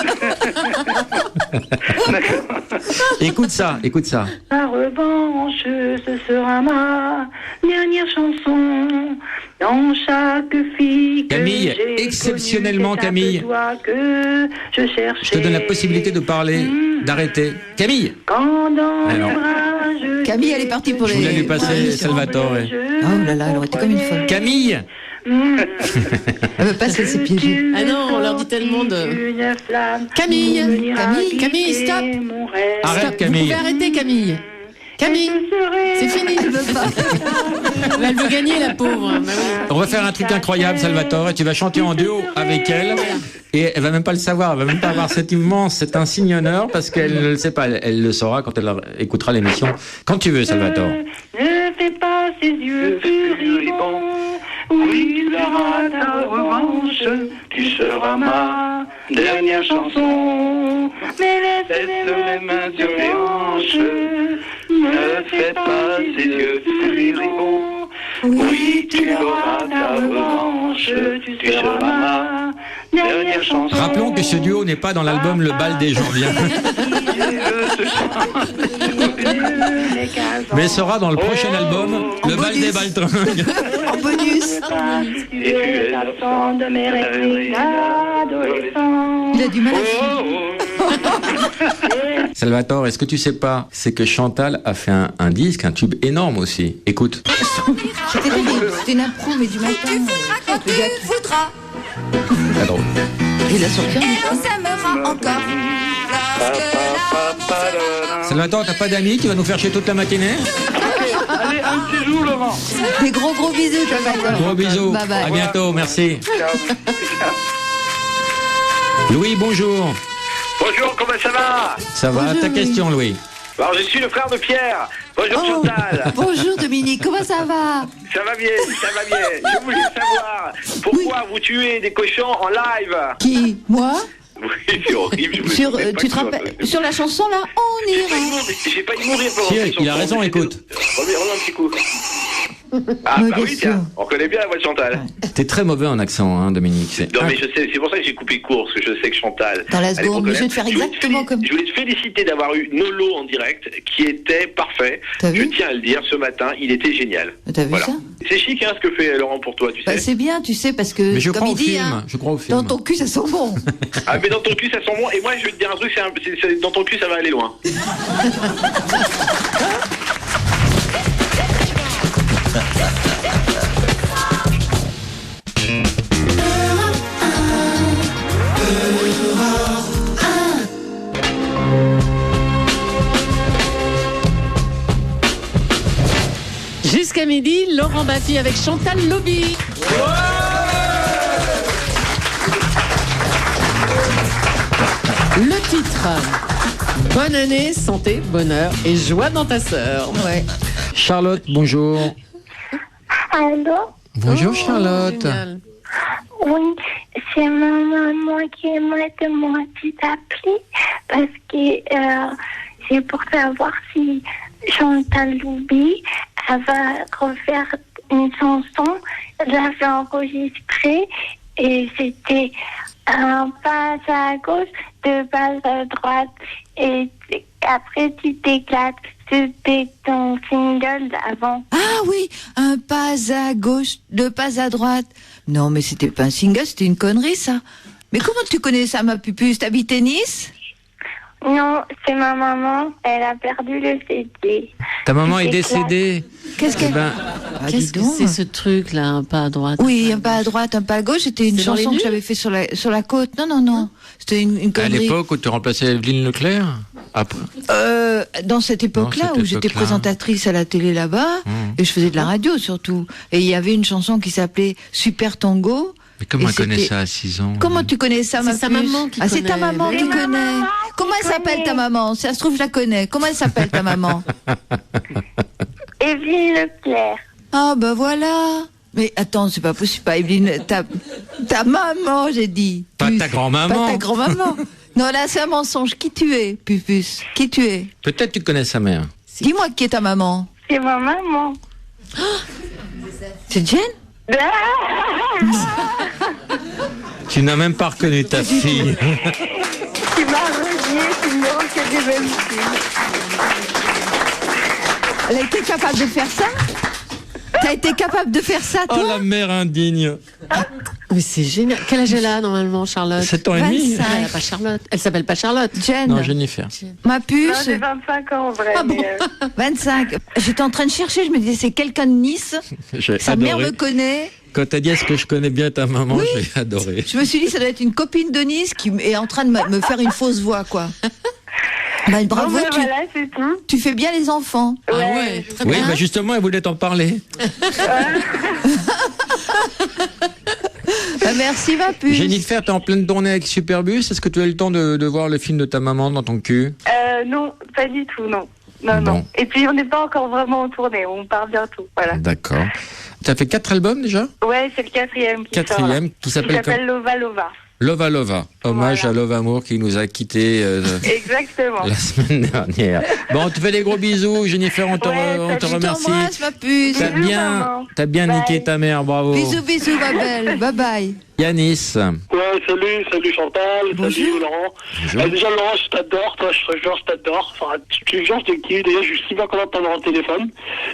[SPEAKER 3] Écoute ça, écoute ça.
[SPEAKER 9] La revanche, ce sera ma dernière chanson. Dans chaque fille que
[SPEAKER 3] Camille,
[SPEAKER 9] j'ai
[SPEAKER 3] exceptionnellement,
[SPEAKER 9] connue, c'est un
[SPEAKER 3] Camille.
[SPEAKER 9] peu toi que je cherchais.
[SPEAKER 3] Je te donne la possibilité de parler, d'arrêter. Camille!
[SPEAKER 9] Quand dans
[SPEAKER 3] Alors.
[SPEAKER 9] les bras, je
[SPEAKER 4] Camille, elle est partie pour
[SPEAKER 3] Je
[SPEAKER 4] les...
[SPEAKER 3] voulais lui passer Salvatore.
[SPEAKER 4] Oh là là, elle aurait été comme une folle.
[SPEAKER 3] Camille!
[SPEAKER 4] Elle veut pas se laisser piéger.
[SPEAKER 2] Ah non, on leur dit tellement de...
[SPEAKER 9] Une flamme
[SPEAKER 2] Camille,
[SPEAKER 9] pour venir
[SPEAKER 2] Camille,
[SPEAKER 9] habiter
[SPEAKER 2] stop.
[SPEAKER 9] mon rêve.
[SPEAKER 3] Arrête,
[SPEAKER 2] Stop,
[SPEAKER 3] Camille.
[SPEAKER 2] Vous pouvez arrêter, Camille. Camille, c'est fini.
[SPEAKER 4] Elle veut pas.
[SPEAKER 2] Elle veut gagner, la pauvre. Bah oui.
[SPEAKER 3] On va faire un truc incroyable, Salvatore, et tu vas chanter en duo avec elle. Et elle va même pas le savoir, elle va même pas avoir cet immense, cet insigne honneur, parce qu'elle ne le sait pas. Elle le saura quand elle écoutera l'émission. Quand tu veux, Salvatore.
[SPEAKER 9] Ne fais pas ses yeux furibonds.
[SPEAKER 12] Oui, tu auras ta revanche, tu seras ma dernière chanson. Mais laisse mes mains sur mes hanches, ne fais pas ces yeux furibonds. Oui, tu auras ta revanche, tu seras ma dernière chanson.
[SPEAKER 3] Rappelons que ce duo n'est pas dans l'album Le Bal des Janviens. Mais sera dans le prochain album, Le Bal des Baltringues.
[SPEAKER 4] En bonus.
[SPEAKER 9] Tu es l'absent de mes rêves d'adolescent.
[SPEAKER 4] Il a du mal à
[SPEAKER 3] Salvatore, est-ce que tu sais pas, c'est que Chantal a fait un disque, un tube énorme aussi. Écoute.
[SPEAKER 4] C'était une impro, mais du matin.
[SPEAKER 13] Tu voudras quand tu voudras.
[SPEAKER 3] Très drôle.
[SPEAKER 4] Il a sorti
[SPEAKER 13] Et on s'aimera encore.
[SPEAKER 3] Salvatore, t'as pas d'amis qui va nous faire chier toute la matinée?
[SPEAKER 12] Allez, un petit jour, Laurent.
[SPEAKER 4] Des gros bisous, Salvatore.
[SPEAKER 3] Gros bisous.
[SPEAKER 4] Bye bye.
[SPEAKER 3] À bientôt, merci. Louis, bonjour.
[SPEAKER 7] Bonjour, comment ça va?
[SPEAKER 3] Ça va?
[SPEAKER 4] Bonjour,
[SPEAKER 3] Ta
[SPEAKER 4] Louis.
[SPEAKER 3] question, Louis.
[SPEAKER 7] Alors, je suis le frère de Pierre. Bonjour,
[SPEAKER 4] Oh,
[SPEAKER 7] Chantal.
[SPEAKER 4] bonjour Dominique, comment ça va?
[SPEAKER 7] Ça va bien, ça va bien. Je voulais savoir pourquoi vous tuez des cochons en live.
[SPEAKER 4] Qui? Moi?
[SPEAKER 7] Oui, c'est horrible. Je me
[SPEAKER 4] Sur,
[SPEAKER 7] souviens pas
[SPEAKER 4] tu
[SPEAKER 7] que
[SPEAKER 4] te rappelles, sur la chanson là, on ira.
[SPEAKER 7] J'ai pas y mourir pour
[SPEAKER 3] Si, il a raison, écoute.
[SPEAKER 7] Reviens un petit coup. Ah,
[SPEAKER 4] Oui,
[SPEAKER 7] bah
[SPEAKER 4] bien
[SPEAKER 7] oui,
[SPEAKER 4] sûr.
[SPEAKER 7] tiens, on connaît bien la voix de Chantal.
[SPEAKER 3] T'es très mauvais en accent, hein, Dominique. C'est
[SPEAKER 7] Non, mais je sais, c'est pour ça que j'ai coupé court, parce que je sais que Chantal.
[SPEAKER 4] Dans la
[SPEAKER 7] elle est
[SPEAKER 4] seconde, mais je vais te
[SPEAKER 7] problème.
[SPEAKER 4] faire exactement comme.
[SPEAKER 7] Je voulais te féliciter d'avoir eu Nolo en direct, qui était parfait.
[SPEAKER 4] T'as vu?
[SPEAKER 7] Je tiens à le dire, ce matin, il était génial.
[SPEAKER 4] T'as vu ça?
[SPEAKER 7] C'est chic, hein, ce que fait Laurent pour toi, tu
[SPEAKER 4] Bah,
[SPEAKER 7] sais.
[SPEAKER 4] c'est bien, tu sais, parce que
[SPEAKER 3] Mais je
[SPEAKER 4] comme
[SPEAKER 3] crois
[SPEAKER 4] il
[SPEAKER 3] au
[SPEAKER 4] dit,
[SPEAKER 3] film.
[SPEAKER 4] hein,
[SPEAKER 3] Je crois au film.
[SPEAKER 4] dans ton cul ça sent bon.
[SPEAKER 7] Ah, mais dans ton cul, ça sent bon. Et moi, je vais te dire un truc, dans ton cul, ça va aller loin.
[SPEAKER 2] Jusqu'à midi, Laurent Baffy avec Chantal Lobby. Le titre. Bonne année, santé, bonheur et joie dans ta sœur.
[SPEAKER 4] Ouais.
[SPEAKER 3] Charlotte, bonjour.
[SPEAKER 9] Allô?
[SPEAKER 3] Bonjour, Charlotte.
[SPEAKER 2] Génial.
[SPEAKER 9] Oui, c'est ma maman qui aimerait te demander d'appeler parce que c'est pour savoir si Chantal Lobby va refaire une chanson. Elle l'avait enregistrée et c'était un pas à gauche, deux pas à droite et après tu t'éclates. C'était ton single d'avant.
[SPEAKER 4] Ah oui, un pas à gauche, deux pas à droite. Non, mais c'était pas un single, c'était une connerie ça. Mais comment tu connais ça, ma pupuce? T'habites Nice?
[SPEAKER 9] Non, c'est ma maman. Elle a perdu le CD.
[SPEAKER 3] Ta maman est
[SPEAKER 9] C'est
[SPEAKER 3] décédée.
[SPEAKER 4] Qu'est-ce
[SPEAKER 3] Eh
[SPEAKER 4] qu'elle...
[SPEAKER 3] ben,
[SPEAKER 4] Ah,
[SPEAKER 2] Qu'est-ce
[SPEAKER 4] dis
[SPEAKER 2] que
[SPEAKER 4] donc.
[SPEAKER 2] c'est ce truc là, un pas à droite?
[SPEAKER 4] Oui, un pas à droite, un pas à gauche. C'était une
[SPEAKER 2] C'est dans les
[SPEAKER 4] chanson que
[SPEAKER 2] nuls
[SPEAKER 4] j'avais fait sur la côte. Non. C'était une
[SPEAKER 3] à
[SPEAKER 4] connerie.
[SPEAKER 3] l'époque où tu remplaçais Evelyne Leclerc? Après.
[SPEAKER 4] Dans cette époque-là,
[SPEAKER 3] cette
[SPEAKER 4] où j'étais
[SPEAKER 3] époque-là.
[SPEAKER 4] présentatrice à la télé là-bas, et je faisais de la radio surtout. Et il y avait une chanson qui s'appelait Super Tango.
[SPEAKER 3] Mais comment
[SPEAKER 4] Et
[SPEAKER 3] elle connaît
[SPEAKER 4] c'était-
[SPEAKER 3] ça à 6 ans?
[SPEAKER 4] Comment tu connais ça, ma
[SPEAKER 2] C'est sa
[SPEAKER 4] puce?
[SPEAKER 2] maman qui
[SPEAKER 4] Ah, c'est ta
[SPEAKER 2] connaît.
[SPEAKER 4] maman
[SPEAKER 2] Mais
[SPEAKER 4] qui
[SPEAKER 2] oui.
[SPEAKER 4] connaît.
[SPEAKER 9] maman
[SPEAKER 4] Comment
[SPEAKER 9] qui
[SPEAKER 4] elle s'appelle
[SPEAKER 9] connaît.
[SPEAKER 4] ta maman? Si ça se trouve, je la connais. Comment elle s'appelle ta maman?
[SPEAKER 9] Evelyne Leclerc.
[SPEAKER 4] Ah, ben voilà. Mais attends, c'est pas possible. Pas Evelyne, ta maman, j'ai dit.
[SPEAKER 3] Pas
[SPEAKER 4] Puce.
[SPEAKER 3] ta grand-maman.
[SPEAKER 4] Pas ta grand-maman. Non, là, c'est un mensonge. Qui tu es, Pupus? Qui tu es?
[SPEAKER 3] Peut-être tu connais sa mère.
[SPEAKER 4] Dis-moi qui est ta maman.
[SPEAKER 9] C'est ma maman.
[SPEAKER 4] C'est Jen?
[SPEAKER 3] Tu n'as même pas reconnu ta fille.
[SPEAKER 9] Tu m'as renié, tu me reconnais même plus.
[SPEAKER 4] Elle a été capable de faire ça? T'as été capable de faire ça,
[SPEAKER 3] Oh,
[SPEAKER 4] toi?
[SPEAKER 3] la mère indigne.
[SPEAKER 2] Mais c'est génial. Quel âge elle a normalement, Charlotte?
[SPEAKER 3] 7 ans et demi.
[SPEAKER 4] 25.
[SPEAKER 2] Elle a pas Charlotte. Elle s'appelle pas Charlotte.
[SPEAKER 4] Jen,
[SPEAKER 3] Non, Jennifer.
[SPEAKER 4] ma
[SPEAKER 9] Non,
[SPEAKER 4] puce,
[SPEAKER 9] j'ai 25 ans en vrai.
[SPEAKER 4] Ah bon
[SPEAKER 9] mais,
[SPEAKER 4] 25. J'étais en train de chercher, je me disais, c'est quelqu'un de Nice.
[SPEAKER 3] J'ai
[SPEAKER 4] Sa mère
[SPEAKER 3] adoré.
[SPEAKER 4] me connaît.
[SPEAKER 3] Quand t'as dit est-ce que je connais bien ta maman,
[SPEAKER 4] Oui.
[SPEAKER 3] j'ai adoré.
[SPEAKER 4] Je me suis dit, ça doit être une copine de Nice qui est en train de me faire une fausse voix, quoi. Bah, bravo,
[SPEAKER 9] bon, ben
[SPEAKER 4] tu,
[SPEAKER 9] voilà, c'est tout.
[SPEAKER 4] tu fais bien les enfants.
[SPEAKER 2] Ah ouais, très
[SPEAKER 3] Oui,
[SPEAKER 2] bien.
[SPEAKER 3] bah justement, elle voulait t'en parler.
[SPEAKER 4] Bah, merci, ma puce.
[SPEAKER 3] Jennifer, t'es en pleine tournée avec Superbus. Est-ce que tu as eu le temps de voir le film de ta maman dans ton cul?
[SPEAKER 9] Non, pas du tout, non. Non,
[SPEAKER 3] Bon.
[SPEAKER 9] non. Et puis, on n'est pas encore vraiment en tournée. On part bientôt. Voilà.
[SPEAKER 3] D'accord. Ça fait 4 albums déjà?
[SPEAKER 9] Ouais, c'est le quatrième qui sort, là.
[SPEAKER 3] Qui s'appelle
[SPEAKER 9] Lova Lova.
[SPEAKER 3] Lova Lova. Hommage à Love Amour qui nous a quittés
[SPEAKER 9] Exactement.
[SPEAKER 3] la semaine dernière. Bon, on te fait des gros bisous, Jennifer, on te remercie.
[SPEAKER 4] T'embrasse, ma puce.
[SPEAKER 3] T'as bien niqué ta mère, bravo.
[SPEAKER 4] Bisous, ma belle. Bye bye.
[SPEAKER 3] Yanis.
[SPEAKER 14] Ouais, salut Chantal, salut Laurent.
[SPEAKER 3] Bonjour.
[SPEAKER 14] Déjà Laurent, je t'adore, toi, je t'adore. Enfin, tu es genre, je te kiffe. D'ailleurs, je suis super content de t'avoir au téléphone.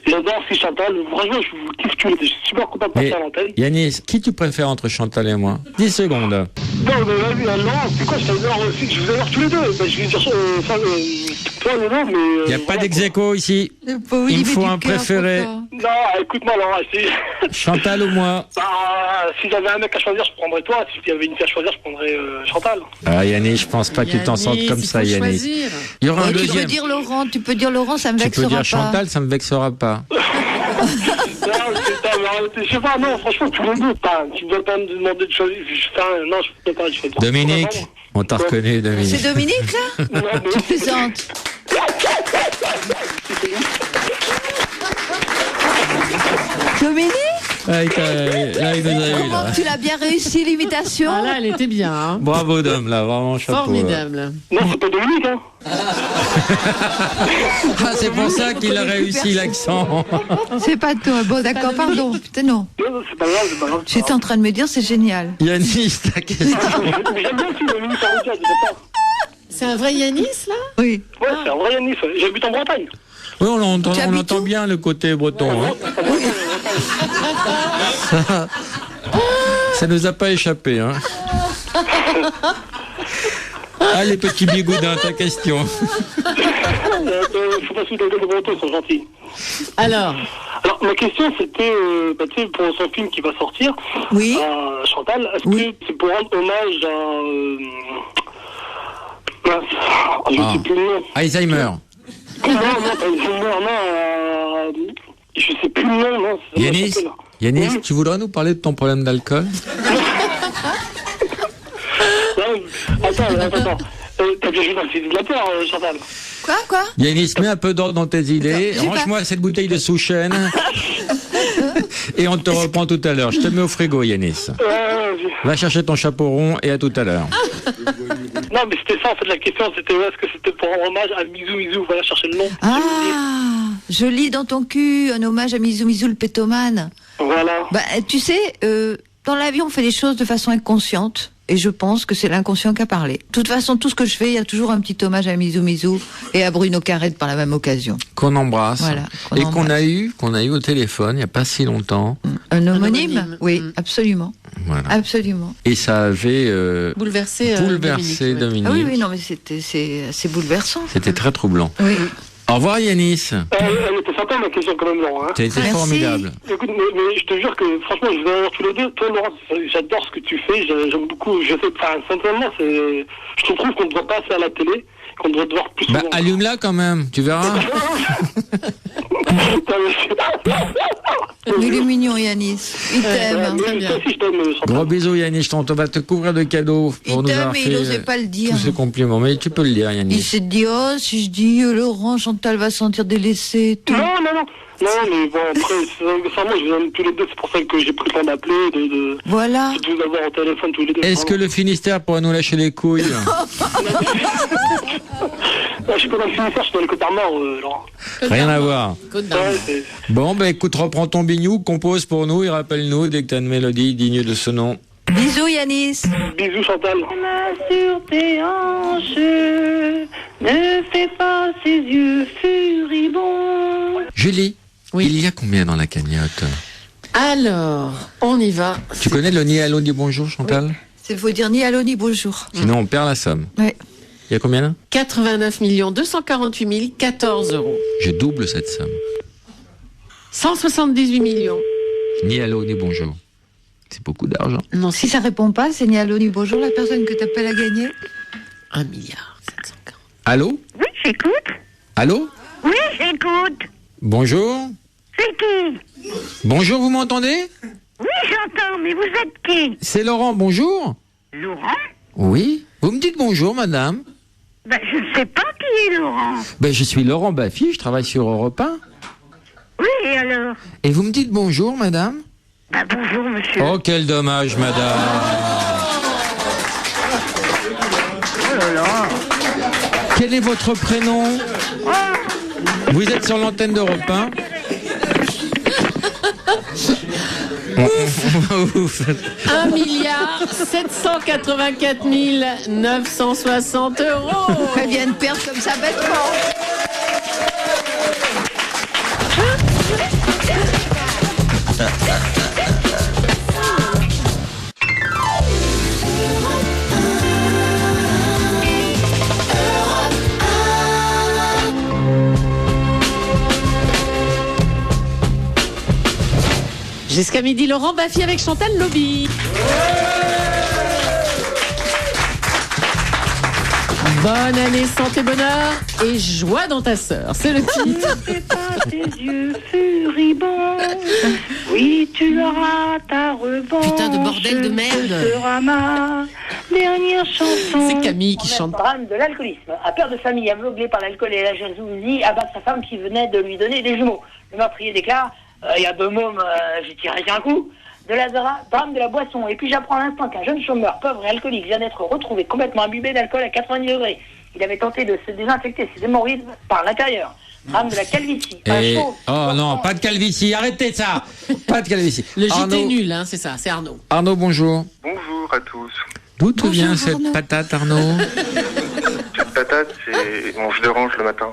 [SPEAKER 14] J'adore si Chantal, franchement, je vous kiffe tous les deux. Je suis super content de passer à l'antenne.
[SPEAKER 3] Yanis, qui tu préfères entre Chantal et moi? 10 secondes.
[SPEAKER 14] Non, mais vas-y, Laurent, c'est quoi, je t'adore aussi, je vous adore tous les deux. Ben, je vais dire toi, Laurent, mais.
[SPEAKER 3] Il n'y a pas d'ex-aequo ici. Il me faut un préféré.
[SPEAKER 14] Non, écoute-moi, Laurent,
[SPEAKER 3] Chantal ou moi?
[SPEAKER 14] Si j'avais un mec à choisir, je prendrais toi. Si il y avait une fille à choisir, je prendrais Chantal.
[SPEAKER 3] Ah, Yanis, je pense pas que tu t'en sortes comme ça, Yanis. Il y aura un deuxième.
[SPEAKER 4] Tu peux dire Laurent, ça me vexera pas.
[SPEAKER 3] Tu peux dire Chantal, ça me vexera pas.
[SPEAKER 14] Non, je sais pas, non, franchement, tous les deux. Tu ne dois pas me demander de choisir. Non, je ne peux pas choisir.
[SPEAKER 3] Dominique, on t'a reconnu, Dominique.
[SPEAKER 4] C'est Dominique, là? Tu plaisantes. Dominique?
[SPEAKER 3] Là, il nous a eu,
[SPEAKER 4] Comment
[SPEAKER 3] là.
[SPEAKER 4] tu l'as bien réussi, l'imitation?
[SPEAKER 2] Ah là, elle était bien. Hein.
[SPEAKER 3] Bravo, Dom, là, vraiment, chapeau.
[SPEAKER 2] Formidable.
[SPEAKER 14] Non, c'est pas Dominique, hein.
[SPEAKER 3] Ah, c'est pour ça qu'il a réussi l'accent.
[SPEAKER 4] C'est pas toi. Bon, d'accord, pardon. Putain, non.
[SPEAKER 14] Non, c'est pas grave, c'est pas grave.
[SPEAKER 4] J'étais en train de me dire, c'est génial.
[SPEAKER 3] Yanis, ta question.
[SPEAKER 14] J'aime bien si Dominique Arrodia, dis pas.
[SPEAKER 2] C'est un vrai Yanis, là?
[SPEAKER 4] Oui.
[SPEAKER 14] Ouais, c'est un vrai Yanis. J'habite en Bretagne.
[SPEAKER 3] Oui, on entend bien le côté breton. Hein. Ça nous a pas échappé. Hein. Allez, petit bigoudin, ta question.
[SPEAKER 14] Faut pas se donner de Bretons, ils sont gentils.
[SPEAKER 2] Alors,
[SPEAKER 14] ma question, c'était tu sais, pour son film qui va sortir.
[SPEAKER 4] Oui.
[SPEAKER 14] Chantal, est-ce que c'est pour rendre hommage à... je sais plus le nom.
[SPEAKER 3] Alzheimer.
[SPEAKER 14] Non, je sais plus le nom, non.
[SPEAKER 3] Yanis, tu voudrais nous parler de ton problème d'alcool?
[SPEAKER 14] Attends. T'as bien joué dans le film de la peur, Chantal.
[SPEAKER 4] Quoi?
[SPEAKER 3] Yanis, mets un peu d'ordre dans tes idées. Range-moi cette bouteille de sous-chêne. Et on te reprend tout à l'heure. Je te mets au frigo, Yanis. Va chercher ton chapeau rond et à tout à l'heure.
[SPEAKER 14] Non, mais c'était ça, en fait, la question, c'était est-ce que c'était pour rendre hommage à Mizou, voilà, chercher le nom.
[SPEAKER 4] Ah, je lis dans ton cul un hommage à Mizou le pétomane.
[SPEAKER 14] Voilà.
[SPEAKER 4] Bah, tu sais, dans la vie, on fait les choses de façon inconsciente. Et je pense que c'est l'inconscient qui a parlé. De toute façon, tout ce que je fais, il y a toujours un petit hommage à Mizou et à Bruno Carrette par la même occasion.
[SPEAKER 3] Qu'on embrasse.
[SPEAKER 4] Voilà,
[SPEAKER 3] et qu'on a eu au téléphone il n'y a pas si longtemps.
[SPEAKER 4] Un homonyme. Oui, absolument.
[SPEAKER 3] Voilà.
[SPEAKER 4] Absolument.
[SPEAKER 3] Et ça avait
[SPEAKER 2] bouleversé
[SPEAKER 3] Dominique.
[SPEAKER 4] Ah oui, non, mais c'est bouleversant.
[SPEAKER 3] C'était très troublant.
[SPEAKER 4] Oui.
[SPEAKER 3] Au revoir, Yanis.
[SPEAKER 14] Elle était sympa, ma question, quand même, Laurent. Hein.
[SPEAKER 3] Ça a été formidable.
[SPEAKER 14] Écoute, mais je te jure que, franchement, je vais avoir tous les deux. Toi, Laurent, j'adore ce que tu fais. J'aime beaucoup. Je sais, sincèrement, je trouve qu'on devrait passer à la télé, qu'on devrait te voir plus souvent.
[SPEAKER 3] Allume-la quand même, tu verras.
[SPEAKER 4] Il est mignon, Yanis. Il t'aime.
[SPEAKER 3] Gros bisous, Yanis. On va te couvrir de cadeaux pour nous avoir
[SPEAKER 4] mais il n'osait pas le dire.
[SPEAKER 3] tous ces compliments. Mais tu peux le dire, Yanis.
[SPEAKER 4] Il s'est dit, oh, si je dis Laurent, Chantal va se sentir délaissée et tout.
[SPEAKER 14] Non, mais bon, après, sincèrement, je vous aime tous les deux. C'est pour ça que j'ai pris le temps d'appeler, de vous avoir au téléphone tous les deux.
[SPEAKER 3] Est-ce que le Finistère pourrait nous lâcher les couilles?
[SPEAKER 14] Je suis pas dans le Finistère, je suis dans le Côte-d'Armor, Laurent.
[SPEAKER 3] Rien à voir. Bon, écoute, reprends ton bignou, compose pour nous et rappelle-nous dès que tu as une mélodie digne de ce nom.
[SPEAKER 4] Bisous, Yanis.
[SPEAKER 14] Bisous, Chantal.
[SPEAKER 11] Main sur tes hanches, ne fais pas ses yeux furibonds.
[SPEAKER 3] Julie, il y a combien dans la cagnotte?
[SPEAKER 2] Alors, on y va.
[SPEAKER 3] Tu connais le ni allô ni bonjour, Chantal?
[SPEAKER 4] Il faut dire ni allô ni bonjour.
[SPEAKER 3] Sinon, on perd la somme.
[SPEAKER 4] Oui.
[SPEAKER 3] Il y a combien là?
[SPEAKER 2] 89 248 014 euros.
[SPEAKER 3] Je double cette somme.
[SPEAKER 2] 178 millions.
[SPEAKER 3] Ni allô ni bonjour. C'est beaucoup d'argent.
[SPEAKER 4] Non, si ça répond pas, c'est ni allô ni bonjour. La personne que t'appelles à gagner.
[SPEAKER 2] 1 milliard 740.
[SPEAKER 3] Allô?
[SPEAKER 9] Oui, j'écoute.
[SPEAKER 3] Allô?
[SPEAKER 9] Oui, j'écoute.
[SPEAKER 3] Bonjour?
[SPEAKER 9] C'est qui?
[SPEAKER 3] Bonjour, vous m'entendez?
[SPEAKER 9] Oui, j'entends, mais vous êtes qui?
[SPEAKER 3] C'est Laurent, bonjour?
[SPEAKER 9] Laurent?
[SPEAKER 3] Oui? Vous me dites bonjour, madame?
[SPEAKER 9] Ben, je ne sais pas qui est Laurent.
[SPEAKER 3] Ben, je suis Laurent Baffy, je travaille sur Europe 1.
[SPEAKER 15] Oui, et alors?
[SPEAKER 3] Et vous me dites bonjour, madame?
[SPEAKER 15] Bah, bonjour, monsieur.
[SPEAKER 3] Oh, quel dommage, madame.
[SPEAKER 15] Oh là là.
[SPEAKER 3] Quel est votre prénom? Vous êtes sur l'antenne d'Europe 1.
[SPEAKER 2] Ouf. 1,784,960 €.
[SPEAKER 4] Elle vient de perdre comme ça bêtement.
[SPEAKER 2] Jusqu'à midi, Laurent Baffy avec Chantal Lobby. Bonne année, santé, bonheur et joie dans ta sœur. C'est le titre.
[SPEAKER 15] Ne fais pas tes yeux furibonds. Oui, tu auras ta revanche.
[SPEAKER 2] Putain de bordel de merde.
[SPEAKER 15] Ce sera ma dernière chanson.
[SPEAKER 2] C'est Camille qui chante.
[SPEAKER 5] Le drame de l'alcoolisme. Un père de famille aveuglé par l'alcool et la jalousie abat sa femme qui venait de lui donner des jumeaux. Le meurtrier déclare il y a 2 mômes, j'ai tiré qu'un coup. De la drame de la boisson. Et puis j'apprends à l'instant qu'un jeune chômeur pauvre et alcoolique vient d'être retrouvé complètement imbibé d'alcool à 90 degrés. Il avait tenté de se désinfecter ses hémorroïdes par l'intérieur. Drame de la calvitie.
[SPEAKER 3] Oh non, pas de calvitie, arrêtez ça. Pas de calvitie.
[SPEAKER 2] Le JT
[SPEAKER 3] Arnaud.
[SPEAKER 2] nul, hein, c'est ça, c'est Arnaud.
[SPEAKER 3] Arnaud, bonjour.
[SPEAKER 10] Bonjour à tous.
[SPEAKER 3] D'où te vient cette patate, Arnaud?
[SPEAKER 10] Cette patate, c'est... Bon, je dérange le matin.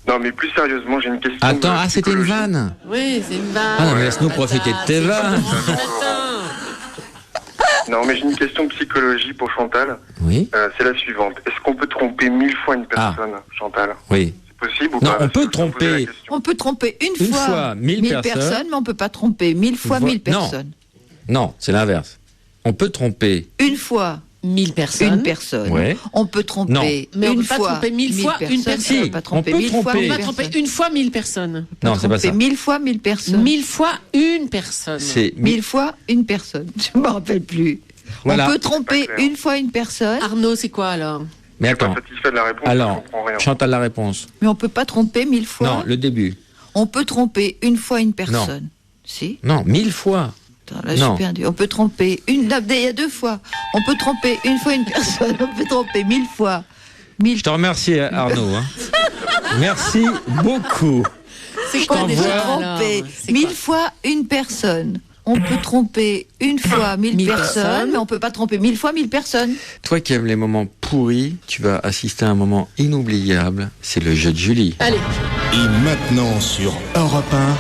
[SPEAKER 10] Non, mais plus sérieusement, j'ai une question.
[SPEAKER 3] Attends, c'était une vanne?
[SPEAKER 2] Oui, c'est une vanne.
[SPEAKER 3] Ah non, mais laisse-nous profiter de tes vannes.
[SPEAKER 10] Non, mais j'ai une question de psychologie pour Chantal.
[SPEAKER 3] Oui.
[SPEAKER 10] C'est la suivante. Est-ce qu'on peut tromper 1000 fois une personne, Chantal?
[SPEAKER 3] Oui.
[SPEAKER 10] C'est possible ou
[SPEAKER 3] Non,
[SPEAKER 10] pas?
[SPEAKER 3] on peut tromper.
[SPEAKER 4] On peut tromper une
[SPEAKER 3] Une
[SPEAKER 4] fois
[SPEAKER 3] fois 1000
[SPEAKER 4] personnes, mais on peut pas tromper 1000 fois 1000 personnes.
[SPEAKER 3] Non, c'est l'inverse. On peut tromper.
[SPEAKER 4] Une fois
[SPEAKER 2] 1000 personnes.
[SPEAKER 4] une personne.
[SPEAKER 3] Ouais.
[SPEAKER 4] On peut tromper
[SPEAKER 3] Non.
[SPEAKER 2] Mais on
[SPEAKER 4] une
[SPEAKER 2] peut pas
[SPEAKER 4] fois
[SPEAKER 2] tromper 1000 fois une personne.
[SPEAKER 4] On peut pas tromper 1000 fois
[SPEAKER 2] On
[SPEAKER 4] une
[SPEAKER 2] va
[SPEAKER 4] personne.
[SPEAKER 2] tromper une fois 1000 personnes.
[SPEAKER 3] Non, c'est pas ça.
[SPEAKER 4] 1000 fois 1000 personnes.
[SPEAKER 2] 1000 fois une personne.
[SPEAKER 3] C'est
[SPEAKER 4] 1000 fois une personne. Je me rappelle plus.
[SPEAKER 3] Voilà.
[SPEAKER 4] On peut tromper une fois une personne.
[SPEAKER 2] Arnaud, c'est quoi alors?
[SPEAKER 3] Mais attends.
[SPEAKER 10] Satisfait de la réponse, je
[SPEAKER 3] Alors,
[SPEAKER 10] comprends rien.
[SPEAKER 3] Chantal, la réponse.
[SPEAKER 4] Mais on peut pas tromper 1000 fois.
[SPEAKER 3] Non, le début.
[SPEAKER 4] On peut tromper une fois une personne. Si.
[SPEAKER 3] Non, 1000 fois.
[SPEAKER 4] Attends, là,
[SPEAKER 3] Non.
[SPEAKER 4] j'ai perdu. On peut tromper une. Non, il y a 2 fois. On peut tromper une fois une personne. On peut tromper 1000 fois.
[SPEAKER 3] Je te remercie, Arnaud. hein. Merci beaucoup.
[SPEAKER 2] C'est
[SPEAKER 3] Je
[SPEAKER 2] quoi
[SPEAKER 3] t'envoie-
[SPEAKER 2] déjà
[SPEAKER 4] Tromper
[SPEAKER 2] alors C'est
[SPEAKER 4] 1000
[SPEAKER 2] quoi
[SPEAKER 4] fois une personne. On peut tromper une fois 1000
[SPEAKER 2] 1000
[SPEAKER 4] personnes,
[SPEAKER 2] personnes.
[SPEAKER 4] mais on peut pas tromper 1000 fois 1000 personnes.
[SPEAKER 3] Toi qui aimes les moments pourris, tu vas assister à un moment inoubliable. C'est le jeu de Julie.
[SPEAKER 2] Allez.
[SPEAKER 16] Et maintenant sur Europe 1,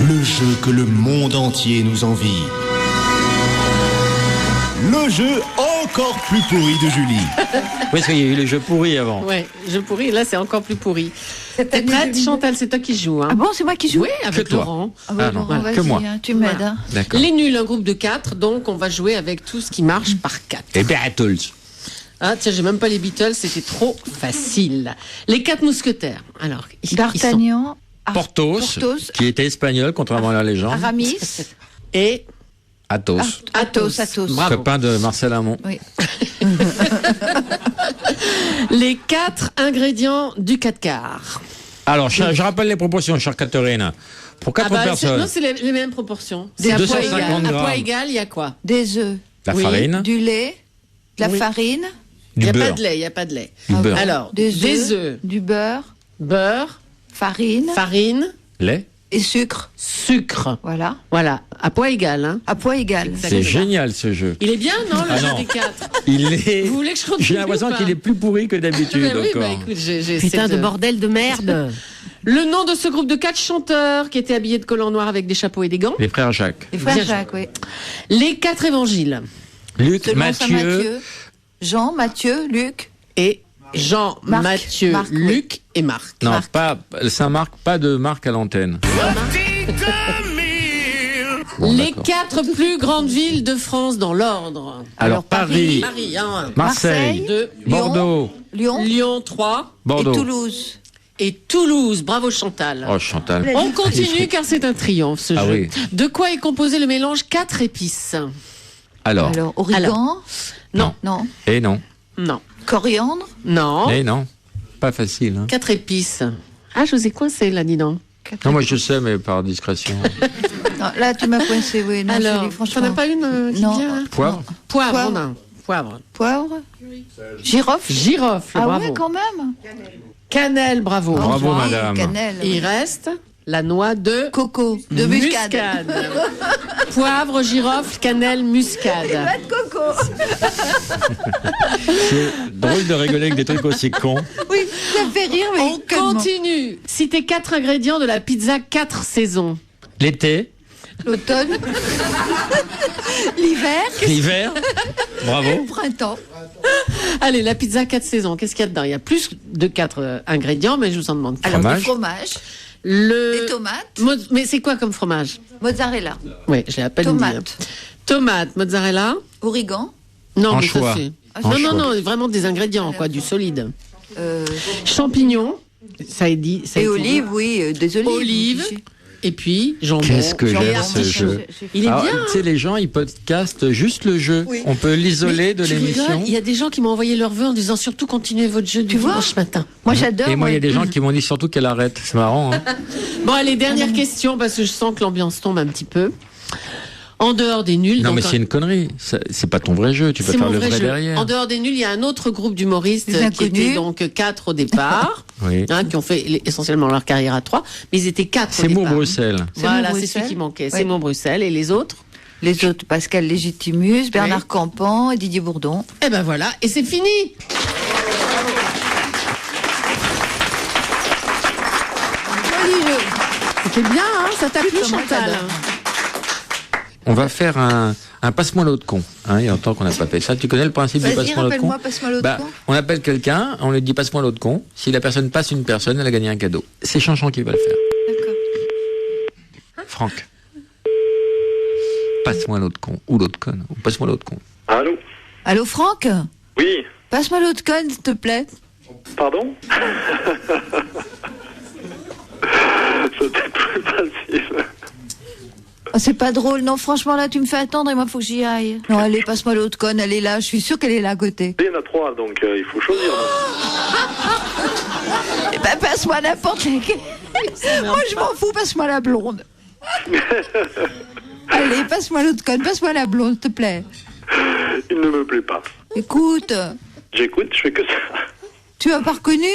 [SPEAKER 16] le jeu que le monde entier nous envie. Le jeu encore plus pourri de Julie.
[SPEAKER 3] Oui, parce qu'il y a eu le jeu pourri avant.
[SPEAKER 2] Ouais, je pourris, là c'est encore plus pourri. T'es prête, Chantal? C'est toi qui joues. Hein.
[SPEAKER 4] Ah bon, c'est moi qui joue?
[SPEAKER 2] Oui, avec
[SPEAKER 3] Que toi.
[SPEAKER 2] Laurent.
[SPEAKER 4] Ah ouais,
[SPEAKER 3] Ah non,
[SPEAKER 4] Laurent,
[SPEAKER 3] que
[SPEAKER 4] vas-y,
[SPEAKER 3] moi.
[SPEAKER 4] hein, tu m'aides.
[SPEAKER 2] Voilà.
[SPEAKER 4] Hein.
[SPEAKER 3] D'accord.
[SPEAKER 2] Les nuls, un groupe de 4, donc on va jouer avec tout ce qui marche par 4.
[SPEAKER 3] Et Beatles.
[SPEAKER 2] Ah tiens, j'ai même pas les Beatles, c'était trop facile. Les 4 mousquetaires. Alors,
[SPEAKER 4] D'Artagnan,
[SPEAKER 3] Porthos, qui était espagnol, contrairement à la légende.
[SPEAKER 4] Aramis
[SPEAKER 2] et
[SPEAKER 3] Athos.
[SPEAKER 4] Athos.
[SPEAKER 2] Bravo.
[SPEAKER 3] Copain de Marcel Amont.
[SPEAKER 4] Oui.
[SPEAKER 2] Les 4 ingrédients du 4 quarts.
[SPEAKER 3] Alors, je rappelle les proportions, chère Catherine. Pour 4 personnes.
[SPEAKER 2] Non, c'est les mêmes proportions.
[SPEAKER 3] Des
[SPEAKER 2] C'est à poids
[SPEAKER 3] 250
[SPEAKER 2] égal. À
[SPEAKER 3] grammes.
[SPEAKER 2] poids égal, il y a quoi?
[SPEAKER 4] Des œufs.
[SPEAKER 3] La
[SPEAKER 2] Oui.
[SPEAKER 3] farine.
[SPEAKER 4] Du lait. De la
[SPEAKER 2] Oui.
[SPEAKER 4] farine.
[SPEAKER 2] Il n'y a
[SPEAKER 3] beurre.
[SPEAKER 2] pas de lait, il n'y a pas de lait.
[SPEAKER 3] Du beurre.
[SPEAKER 2] Alors, des œufs,
[SPEAKER 4] Du beurre.
[SPEAKER 2] beurre,
[SPEAKER 4] Farine.
[SPEAKER 2] farine
[SPEAKER 3] Lait.
[SPEAKER 4] Et sucre.
[SPEAKER 2] Sucre.
[SPEAKER 4] Voilà.
[SPEAKER 2] Voilà, à poids égal. Hein.
[SPEAKER 4] À poids égal.
[SPEAKER 3] C'est génial ce jeu.
[SPEAKER 2] Il est bien, non, le
[SPEAKER 3] Ah
[SPEAKER 2] jeu
[SPEAKER 3] non.
[SPEAKER 2] des 4?
[SPEAKER 3] Il est.
[SPEAKER 2] Vous voulez que je continue
[SPEAKER 3] J'ai l'impression
[SPEAKER 2] ou pas
[SPEAKER 3] qu'il est plus pourri que d'habitude.
[SPEAKER 2] Oui, bah
[SPEAKER 3] encore.
[SPEAKER 2] écoute, j'ai
[SPEAKER 17] Putain
[SPEAKER 2] cette-
[SPEAKER 17] de bordel de merde.
[SPEAKER 2] Le nom de ce groupe de 4 chanteurs qui étaient habillés de collants noirs avec des chapeaux et des gants.
[SPEAKER 3] Les frères Jacques.
[SPEAKER 4] Les frères
[SPEAKER 2] Bien
[SPEAKER 4] Jacques, oui.
[SPEAKER 2] Les 4 évangiles.
[SPEAKER 3] Luc,
[SPEAKER 4] Selon Saint
[SPEAKER 3] Matthieu.
[SPEAKER 4] Jean, Matthieu, Luc.
[SPEAKER 2] Et Jean,
[SPEAKER 4] Marc.
[SPEAKER 2] Matthieu,
[SPEAKER 4] Marc, oui.
[SPEAKER 2] Luc et Marc.
[SPEAKER 3] Non, pas Saint-Marc, pas de Marc à l'antenne. Bon,
[SPEAKER 2] Les
[SPEAKER 3] d'accord.
[SPEAKER 2] 4 plus grandes villes de France dans l'ordre.
[SPEAKER 3] Alors, Paris,
[SPEAKER 2] Paris, 1.
[SPEAKER 3] Marseille,
[SPEAKER 2] 2.
[SPEAKER 3] Bordeaux,
[SPEAKER 4] Lyon.
[SPEAKER 2] Lyon, 3.
[SPEAKER 3] Bordeaux.
[SPEAKER 4] Et Toulouse.
[SPEAKER 2] Et Toulouse. Bravo Chantal.
[SPEAKER 3] Oh, Chantal.
[SPEAKER 2] On continue car c'est un triomphe ce
[SPEAKER 3] Ah
[SPEAKER 2] jeu.
[SPEAKER 3] oui.
[SPEAKER 2] De quoi est composé le mélange 4 épices?
[SPEAKER 3] Alors.
[SPEAKER 4] Origan.
[SPEAKER 2] Non.
[SPEAKER 4] Non.
[SPEAKER 3] Et non.
[SPEAKER 2] Non.
[SPEAKER 4] Coriandre.
[SPEAKER 2] Non.
[SPEAKER 3] Et non. Pas facile. Hein.
[SPEAKER 2] 4 épices. Ah, je vous ai coincé là, dis donc.
[SPEAKER 3] Non, moi je sais, mais par discrétion.
[SPEAKER 4] Non, là, tu m'as coincé, oui. Non,
[SPEAKER 2] Alors,
[SPEAKER 4] Julie, franchement.
[SPEAKER 2] t'en as pas une qui
[SPEAKER 4] Non.
[SPEAKER 2] vient là
[SPEAKER 3] Poivre.
[SPEAKER 2] Poivre, on a. Poivre.
[SPEAKER 4] Poivre. Girofle.
[SPEAKER 2] Girofle,
[SPEAKER 4] Ah
[SPEAKER 2] bravo.
[SPEAKER 4] ouais, quand même.
[SPEAKER 2] Cannelle, bravo.
[SPEAKER 3] Bravo, madame.
[SPEAKER 4] Cannelle.
[SPEAKER 2] Il reste la noix de
[SPEAKER 4] coco, de muscade.
[SPEAKER 2] Poivre, girofle, cannelle, muscade.
[SPEAKER 4] Pas de coco.
[SPEAKER 3] C'est drôle de rigoler avec des trucs aussi cons.
[SPEAKER 4] Oui, ça fait rire, mais
[SPEAKER 2] On continue. Citez 4 ingrédients de la pizza 4 saisons.
[SPEAKER 3] L'été,
[SPEAKER 4] L'automne. L'hiver.
[SPEAKER 3] l'hiver, bravo.
[SPEAKER 4] Le printemps.
[SPEAKER 2] Allez, la pizza 4 saisons, qu'est-ce qu'il y a dedans? Il y a plus de 4 ingrédients, mais je vous en demande.
[SPEAKER 4] Alors,
[SPEAKER 3] Fromage.
[SPEAKER 4] du fromage,
[SPEAKER 2] Le...
[SPEAKER 4] des tomates,
[SPEAKER 2] Mais c'est quoi comme fromage?
[SPEAKER 4] mozzarella,
[SPEAKER 2] Oui, je l'ai à peine dit.
[SPEAKER 4] tomates,
[SPEAKER 2] Tomate, mozzarella.
[SPEAKER 4] origan,
[SPEAKER 2] Non, mais
[SPEAKER 3] Anchois.
[SPEAKER 2] ça c'est...
[SPEAKER 3] Anchois.
[SPEAKER 2] Non, vraiment des ingrédients, quoi, du solide. Champignons, ça est dit. Ça a
[SPEAKER 4] et
[SPEAKER 2] été
[SPEAKER 4] olives,
[SPEAKER 2] dit.
[SPEAKER 4] oui, des olives.
[SPEAKER 2] Olives. Et puis, jambon.
[SPEAKER 3] Qu'est-ce que
[SPEAKER 2] jambon,
[SPEAKER 3] j'aime ce
[SPEAKER 2] artichaut.
[SPEAKER 3] jeu.
[SPEAKER 2] Il est
[SPEAKER 3] Alors,
[SPEAKER 2] bien.
[SPEAKER 3] tu sais, les gens, ils podcastent juste le jeu.
[SPEAKER 4] Oui.
[SPEAKER 3] On peut l'isoler de
[SPEAKER 2] Tu
[SPEAKER 3] l'émission.
[SPEAKER 2] rigoles, il y a des gens qui m'ont envoyé leurs vœux en disant surtout continuez votre jeu du dimanche matin.
[SPEAKER 4] Moi, j'adore.
[SPEAKER 3] Et moi, il y a des gens qui m'ont dit surtout qu'elle arrête. C'est marrant, hein.
[SPEAKER 2] Bon, allez, dernière question, parce que je sens que l'ambiance tombe un petit peu. En dehors des nuls.
[SPEAKER 3] Non,
[SPEAKER 2] donc,
[SPEAKER 3] mais c'est une connerie. C'est pas ton vrai jeu. Tu peux
[SPEAKER 2] c'est
[SPEAKER 3] faire
[SPEAKER 2] mon
[SPEAKER 3] le
[SPEAKER 2] vrai
[SPEAKER 3] vrai
[SPEAKER 2] jeu.
[SPEAKER 3] derrière.
[SPEAKER 2] En dehors des nuls, il y a un autre groupe d'humoristes
[SPEAKER 4] Des
[SPEAKER 2] qui
[SPEAKER 4] inconnus.
[SPEAKER 2] étaient donc 4 au départ,
[SPEAKER 3] Oui.
[SPEAKER 2] qui ont fait essentiellement leur carrière à 3, mais ils étaient 4 au
[SPEAKER 3] C'est
[SPEAKER 2] départ.
[SPEAKER 3] Mont Bruxelles.
[SPEAKER 2] Voilà,
[SPEAKER 4] Mont
[SPEAKER 2] c'est celui
[SPEAKER 4] Bruxelles.
[SPEAKER 2] qui manquait.
[SPEAKER 4] Oui.
[SPEAKER 2] C'est Mont Bruxelles. Et les autres?
[SPEAKER 4] Les autres, Pascal Légitimus, Bernard Campan et Didier Bourdon.
[SPEAKER 2] Eh ben voilà, et c'est fini.
[SPEAKER 4] Joli jeu.
[SPEAKER 2] C'était bien, hein, ça t'a plu,
[SPEAKER 4] Putain, moi,
[SPEAKER 2] Chantal?
[SPEAKER 4] j'adore.
[SPEAKER 3] On va faire un passe-moi l'autre con. Hein, il y a longtemps qu'on n'a pas fait ça. Tu connais le principe du
[SPEAKER 4] Vas-y,
[SPEAKER 3] passe-moi l'autre con?
[SPEAKER 4] rappelle-moi, passe-moi l'autre con.
[SPEAKER 3] On appelle quelqu'un, on lui dit passe-moi l'autre con. Si la personne passe une personne, elle a gagné un cadeau. C'est Chanchon qui va le faire.
[SPEAKER 4] D'accord.
[SPEAKER 3] Franck. Passe-moi l'autre con. Ou l'autre conne. Ou passe-moi l'autre con.
[SPEAKER 7] Allô?
[SPEAKER 4] Allô, Franck?
[SPEAKER 7] Oui,
[SPEAKER 4] Passe-moi l'autre conne, s'il te plaît.
[SPEAKER 7] pardon? C'était plus facile.
[SPEAKER 4] Oh, c'est pas drôle, non, franchement, là, tu me fais attendre et moi, faut que j'y aille. Non, allez, passe-moi l'autre conne, elle est là, je suis sûre qu'elle est là à côté.
[SPEAKER 7] Il y en a 3, donc il faut choisir.
[SPEAKER 4] Eh ben, passe-moi n'importe laquelle. Moi, je m'en fous, passe-moi la blonde. Allez, passe-moi l'autre conne, passe-moi la blonde, s'il te plaît.
[SPEAKER 7] Il ne me plaît pas.
[SPEAKER 4] Écoute,
[SPEAKER 7] J'écoute, je fais que ça.
[SPEAKER 4] tu m'as pas reconnu?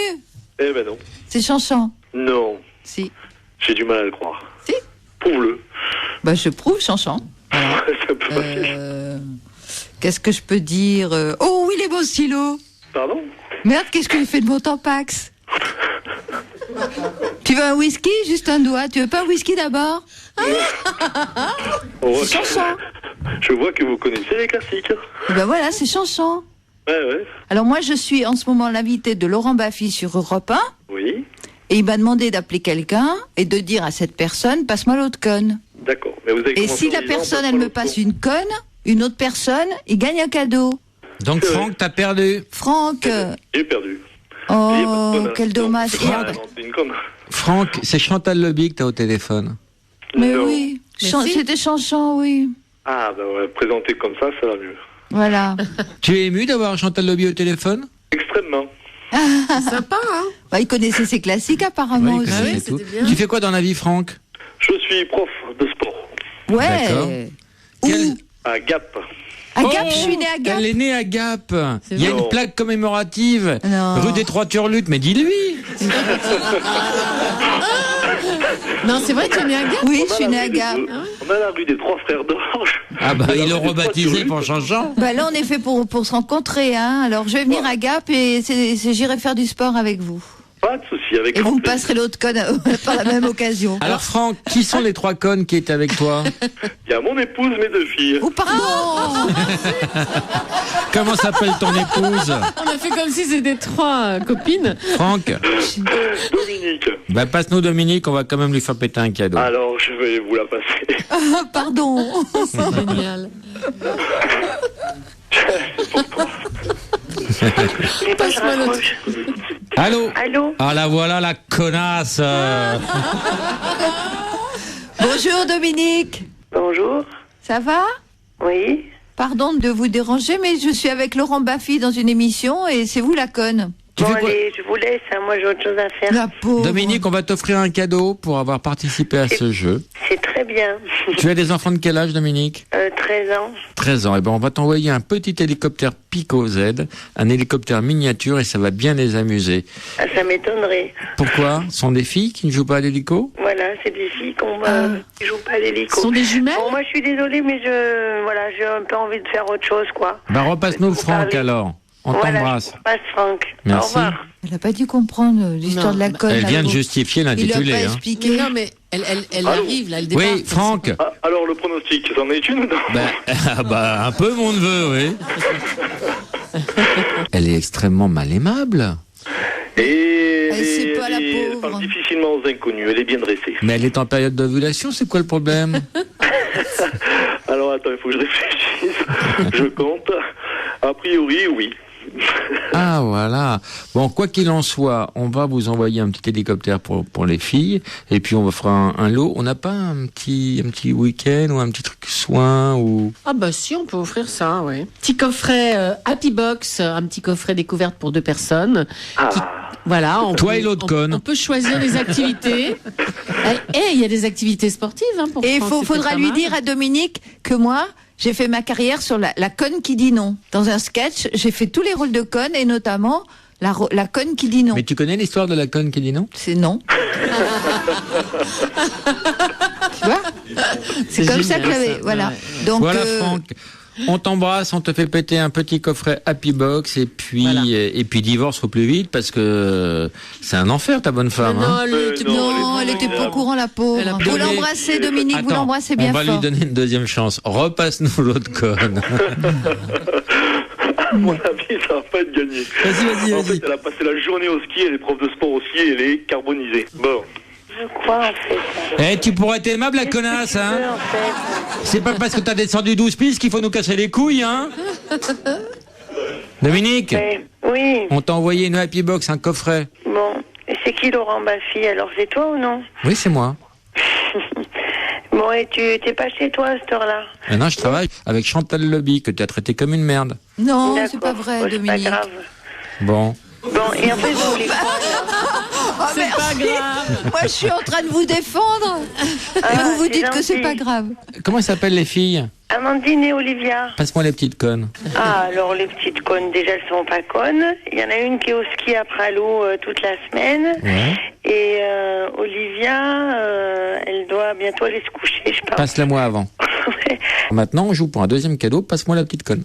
[SPEAKER 7] Eh ben non.
[SPEAKER 4] C'est Chanchon.
[SPEAKER 7] Non.
[SPEAKER 4] Si.
[SPEAKER 7] J'ai du mal à le croire.
[SPEAKER 4] Si.
[SPEAKER 7] Prouve-le.
[SPEAKER 4] Bah, je prouve, Chanchon.
[SPEAKER 7] C'est un peu facile.
[SPEAKER 4] Qu'est-ce que je peux dire? Oh oui, les bons stylos.
[SPEAKER 7] Pardon?
[SPEAKER 4] Merde, qu'est-ce que j'ai fait de mon Tampax? Tu veux un whisky? Juste un doigt. Tu veux pas un whisky d'abord?
[SPEAKER 7] Oh,
[SPEAKER 4] C'est Chanchon.
[SPEAKER 7] Je vois que vous connaissez les classiques.
[SPEAKER 4] Et ben voilà, c'est Chanchon.
[SPEAKER 7] Ouais.
[SPEAKER 4] Alors moi, je suis en ce moment l'invité de Laurent Baffy sur Europe 1.
[SPEAKER 7] Oui.
[SPEAKER 4] Et il m'a demandé d'appeler quelqu'un et de dire à cette personne, passe-moi l'autre conne.
[SPEAKER 7] D'accord. Mais vous avez
[SPEAKER 4] Et
[SPEAKER 7] commencé
[SPEAKER 4] si
[SPEAKER 7] en
[SPEAKER 4] la
[SPEAKER 7] disant,
[SPEAKER 4] personne,
[SPEAKER 7] passe-moi
[SPEAKER 4] elle me
[SPEAKER 7] l'autre
[SPEAKER 4] passe
[SPEAKER 7] con.
[SPEAKER 4] une conne, une autre personne, il gagne un cadeau.
[SPEAKER 3] Donc Franck, t'as perdu.
[SPEAKER 4] Franck,
[SPEAKER 7] J'ai perdu.
[SPEAKER 4] oh, quel dommage. Et
[SPEAKER 7] Ah,
[SPEAKER 4] après-
[SPEAKER 7] non, c'est une conne.
[SPEAKER 3] Franck, c'est Chantal Lobby que t'as au téléphone.
[SPEAKER 4] mais
[SPEAKER 7] Non.
[SPEAKER 4] oui,
[SPEAKER 2] Mais si.
[SPEAKER 4] c'était Chanchon, oui.
[SPEAKER 7] Ah, bah ouais, présenté comme ça va mieux.
[SPEAKER 4] Voilà.
[SPEAKER 3] Tu es ému d'avoir Chantal Lobby au téléphone?
[SPEAKER 7] Extrêmement.
[SPEAKER 2] Sympa, hein?
[SPEAKER 4] Bah, il connaissait ses classiques apparemment
[SPEAKER 3] Oui,
[SPEAKER 4] aussi.
[SPEAKER 3] connaissait
[SPEAKER 2] oui,
[SPEAKER 3] tout.
[SPEAKER 2] c'était bien.
[SPEAKER 3] Tu fais quoi dans la vie, Franck?
[SPEAKER 7] Je suis prof de sport.
[SPEAKER 3] D'accord.
[SPEAKER 4] Ouais.
[SPEAKER 3] Quel-
[SPEAKER 7] À Gap.
[SPEAKER 4] À Gap, je suis née à Gap.
[SPEAKER 3] Elle est née à Gap. Il y a
[SPEAKER 7] vrai.
[SPEAKER 3] une plaque commémorative.
[SPEAKER 4] Non.
[SPEAKER 3] Rue des Trois Turlutes. Mais dis-lui.
[SPEAKER 2] Non, c'est vrai, tu es né à Gap?
[SPEAKER 4] Oui,
[SPEAKER 7] On
[SPEAKER 4] je
[SPEAKER 7] a
[SPEAKER 4] suis
[SPEAKER 7] la
[SPEAKER 4] née à
[SPEAKER 7] rue des
[SPEAKER 4] Gap.
[SPEAKER 7] deux- On a la rue des Trois Frères d'Orge.
[SPEAKER 3] Ah bah,
[SPEAKER 7] La
[SPEAKER 3] ils
[SPEAKER 7] rue
[SPEAKER 3] l'ont
[SPEAKER 7] des Trois
[SPEAKER 3] rebaptisé
[SPEAKER 7] Turlutes.
[SPEAKER 3] pour Chanchon.
[SPEAKER 4] Bah là, on est fait pour se rencontrer, hein. Alors, je vais venir à Gap et j'irai faire du sport avec vous.
[SPEAKER 7] Pas de souci, avec
[SPEAKER 4] Et
[SPEAKER 7] grand
[SPEAKER 4] vous me
[SPEAKER 7] plaisir.
[SPEAKER 4] passerez l'autre conne par la même occasion.
[SPEAKER 3] Alors Franck, qui sont les 3 connes qui étaient avec toi?
[SPEAKER 7] Il y a mon épouse, mes 2 filles.
[SPEAKER 4] Oh, pardon.
[SPEAKER 3] Comment s'appelle ton épouse?
[SPEAKER 2] On a fait comme si c'était 3 copines.
[SPEAKER 3] Franck,
[SPEAKER 7] Dominique.
[SPEAKER 3] bah passe-nous Dominique, on va quand même lui faire péter un cadeau.
[SPEAKER 7] Alors, je vais vous la passer.
[SPEAKER 4] Ah, pardon.
[SPEAKER 2] C'est génial. Passe-moi l'autre.
[SPEAKER 3] Allô?
[SPEAKER 9] Allô?
[SPEAKER 3] Ah la voilà la connasse.
[SPEAKER 4] Bonjour, Dominique.
[SPEAKER 9] Bonjour.
[SPEAKER 4] Ça va?
[SPEAKER 9] Oui.
[SPEAKER 4] Pardon de vous déranger, mais je suis avec Laurent Baffy dans une émission et c'est vous la conne.
[SPEAKER 3] Tu
[SPEAKER 15] Bon,
[SPEAKER 3] fais quoi
[SPEAKER 15] allez, je vous laisse, hein, moi j'ai autre chose à faire.
[SPEAKER 4] La pauvre.
[SPEAKER 3] Dominique, on va t'offrir un cadeau pour avoir participé à ce jeu.
[SPEAKER 15] C'est très bien.
[SPEAKER 3] Tu as des enfants de quel âge, Dominique ?
[SPEAKER 15] 13 ans.
[SPEAKER 3] 13 ans. Eh ben, on va t'envoyer un petit hélicoptère Pico Z, un hélicoptère miniature, et ça va bien les amuser.
[SPEAKER 15] Ah, ça m'étonnerait.
[SPEAKER 3] Pourquoi ? Ce sont des filles qui ne jouent pas à l'hélico ?
[SPEAKER 15] Voilà, c'est des filles qui jouent pas à l'hélico.
[SPEAKER 2] Ce sont des jumelles ?
[SPEAKER 15] Bon, moi je suis désolée, mais j'ai un peu envie de faire autre chose, quoi.
[SPEAKER 3] Bah, repasse-nous Franck,
[SPEAKER 15] parler.
[SPEAKER 3] alors. On
[SPEAKER 15] Voilà,
[SPEAKER 3] t'embrasse.
[SPEAKER 15] je passe Franck. Au
[SPEAKER 3] Merci.
[SPEAKER 15] revoir.
[SPEAKER 4] Elle n'a pas dû comprendre l'histoire de la conne.
[SPEAKER 3] Elle vient de
[SPEAKER 4] là.
[SPEAKER 3] justifier
[SPEAKER 4] Il
[SPEAKER 3] l'intitulé.
[SPEAKER 4] lui a pas
[SPEAKER 3] hein.
[SPEAKER 4] expliqué.
[SPEAKER 2] Non, mais elle
[SPEAKER 17] Allô
[SPEAKER 2] arrive, là, elle débarque.
[SPEAKER 3] Oui, Franck.
[SPEAKER 17] Alors, le pronostic, c'en est une ou non
[SPEAKER 3] Un peu mon neveu, oui. Elle est extrêmement mal aimable.
[SPEAKER 17] Et
[SPEAKER 4] sait pas, la
[SPEAKER 17] elle
[SPEAKER 4] pauvre.
[SPEAKER 17] parle difficilement aux inconnus, elle est bien dressée.
[SPEAKER 3] Mais elle est en période d'ovulation, c'est quoi le problème ?
[SPEAKER 17] Alors, attends, il faut que je réfléchisse. Je compte. A priori, oui.
[SPEAKER 3] Ah, voilà. Bon, quoi qu'il en soit, on va vous envoyer un petit hélicoptère pour les filles, et puis on va faire un lot. On n'a pas un petit week-end ou un petit truc soin ou...
[SPEAKER 2] Ah bah si, on peut offrir ça, oui. Petit coffret Happy Box, un petit coffret découverte pour 2 personnes. Voilà.
[SPEAKER 3] Toi et l'autre conne.
[SPEAKER 2] On peut choisir les activités. Et il y a des activités sportives pour
[SPEAKER 4] Et il
[SPEAKER 2] Franck, c'était
[SPEAKER 4] faudra
[SPEAKER 2] pas
[SPEAKER 4] lui
[SPEAKER 2] mal.
[SPEAKER 4] dire à Dominique que moi, j'ai fait ma carrière sur la conne qui dit non. Dans un sketch, j'ai fait tous les rôles de conne et notamment la conne qui dit non.
[SPEAKER 3] Mais tu connais l'histoire de la conne qui dit non ?
[SPEAKER 4] C'est non. Tu vois ? C'est comme ça que j'avais. Voilà. Donc,
[SPEAKER 3] voilà, Franck. On t'embrasse, on te fait péter un petit coffret Happy Box et puis divorce au plus vite parce que c'est un enfer ta bonne femme.
[SPEAKER 4] Non, elle était pas au courant, la pauvre. Vous l'embrassez, Dominique, vous l'embrassez bien
[SPEAKER 3] on va
[SPEAKER 4] fort.
[SPEAKER 3] lui donner une deuxième chance. Repasse-nous l'autre conne.
[SPEAKER 17] À mon avis, ça va pas être gagné.
[SPEAKER 3] Vas-y.
[SPEAKER 17] En fait, elle a passé la journée au ski, elle est prof de sport aussi, elle est carbonisée. Bon.
[SPEAKER 15] Je crois, en fait.
[SPEAKER 3] Tu pourrais être aimable, la connasse, hein ? C'est pas parce que t'as descendu 12 pistes qu'il faut nous casser les couilles, hein ? Dominique ?
[SPEAKER 15] Oui.
[SPEAKER 3] On t'a envoyé une Happy Box, un coffret.
[SPEAKER 15] Bon. Et c'est qui Laurent Baffy? Alors, c'est toi ou non?
[SPEAKER 3] Oui, c'est moi.
[SPEAKER 15] Bon, et tu t'es pas chez toi à cette heure-là?
[SPEAKER 3] Maintenant, je travaille avec Chantal Lobby, que tu as traité comme une merde.
[SPEAKER 4] Non, c'est pas vrai, Dominique.
[SPEAKER 15] C'est pas grave.
[SPEAKER 3] Bon.
[SPEAKER 15] Bon, et en fait, vous voulez
[SPEAKER 4] C'est pas grave. Moi, je suis en train de vous défendre. Et vous vous dites que c'est pas grave.
[SPEAKER 3] Comment s'appellent les filles ?
[SPEAKER 15] Amandine et Olivia.
[SPEAKER 3] Passe-moi les petites connes.
[SPEAKER 15] Ah, alors les petites connes, déjà, elles sont pas connes. Il y en a une qui est au ski à Pralou toute la semaine.
[SPEAKER 3] Ouais.
[SPEAKER 15] Et Olivia, elle doit bientôt aller se coucher, je pense.
[SPEAKER 3] Passe-la moi avant. Maintenant, on joue pour un deuxième cadeau. Passe-moi la petite conne.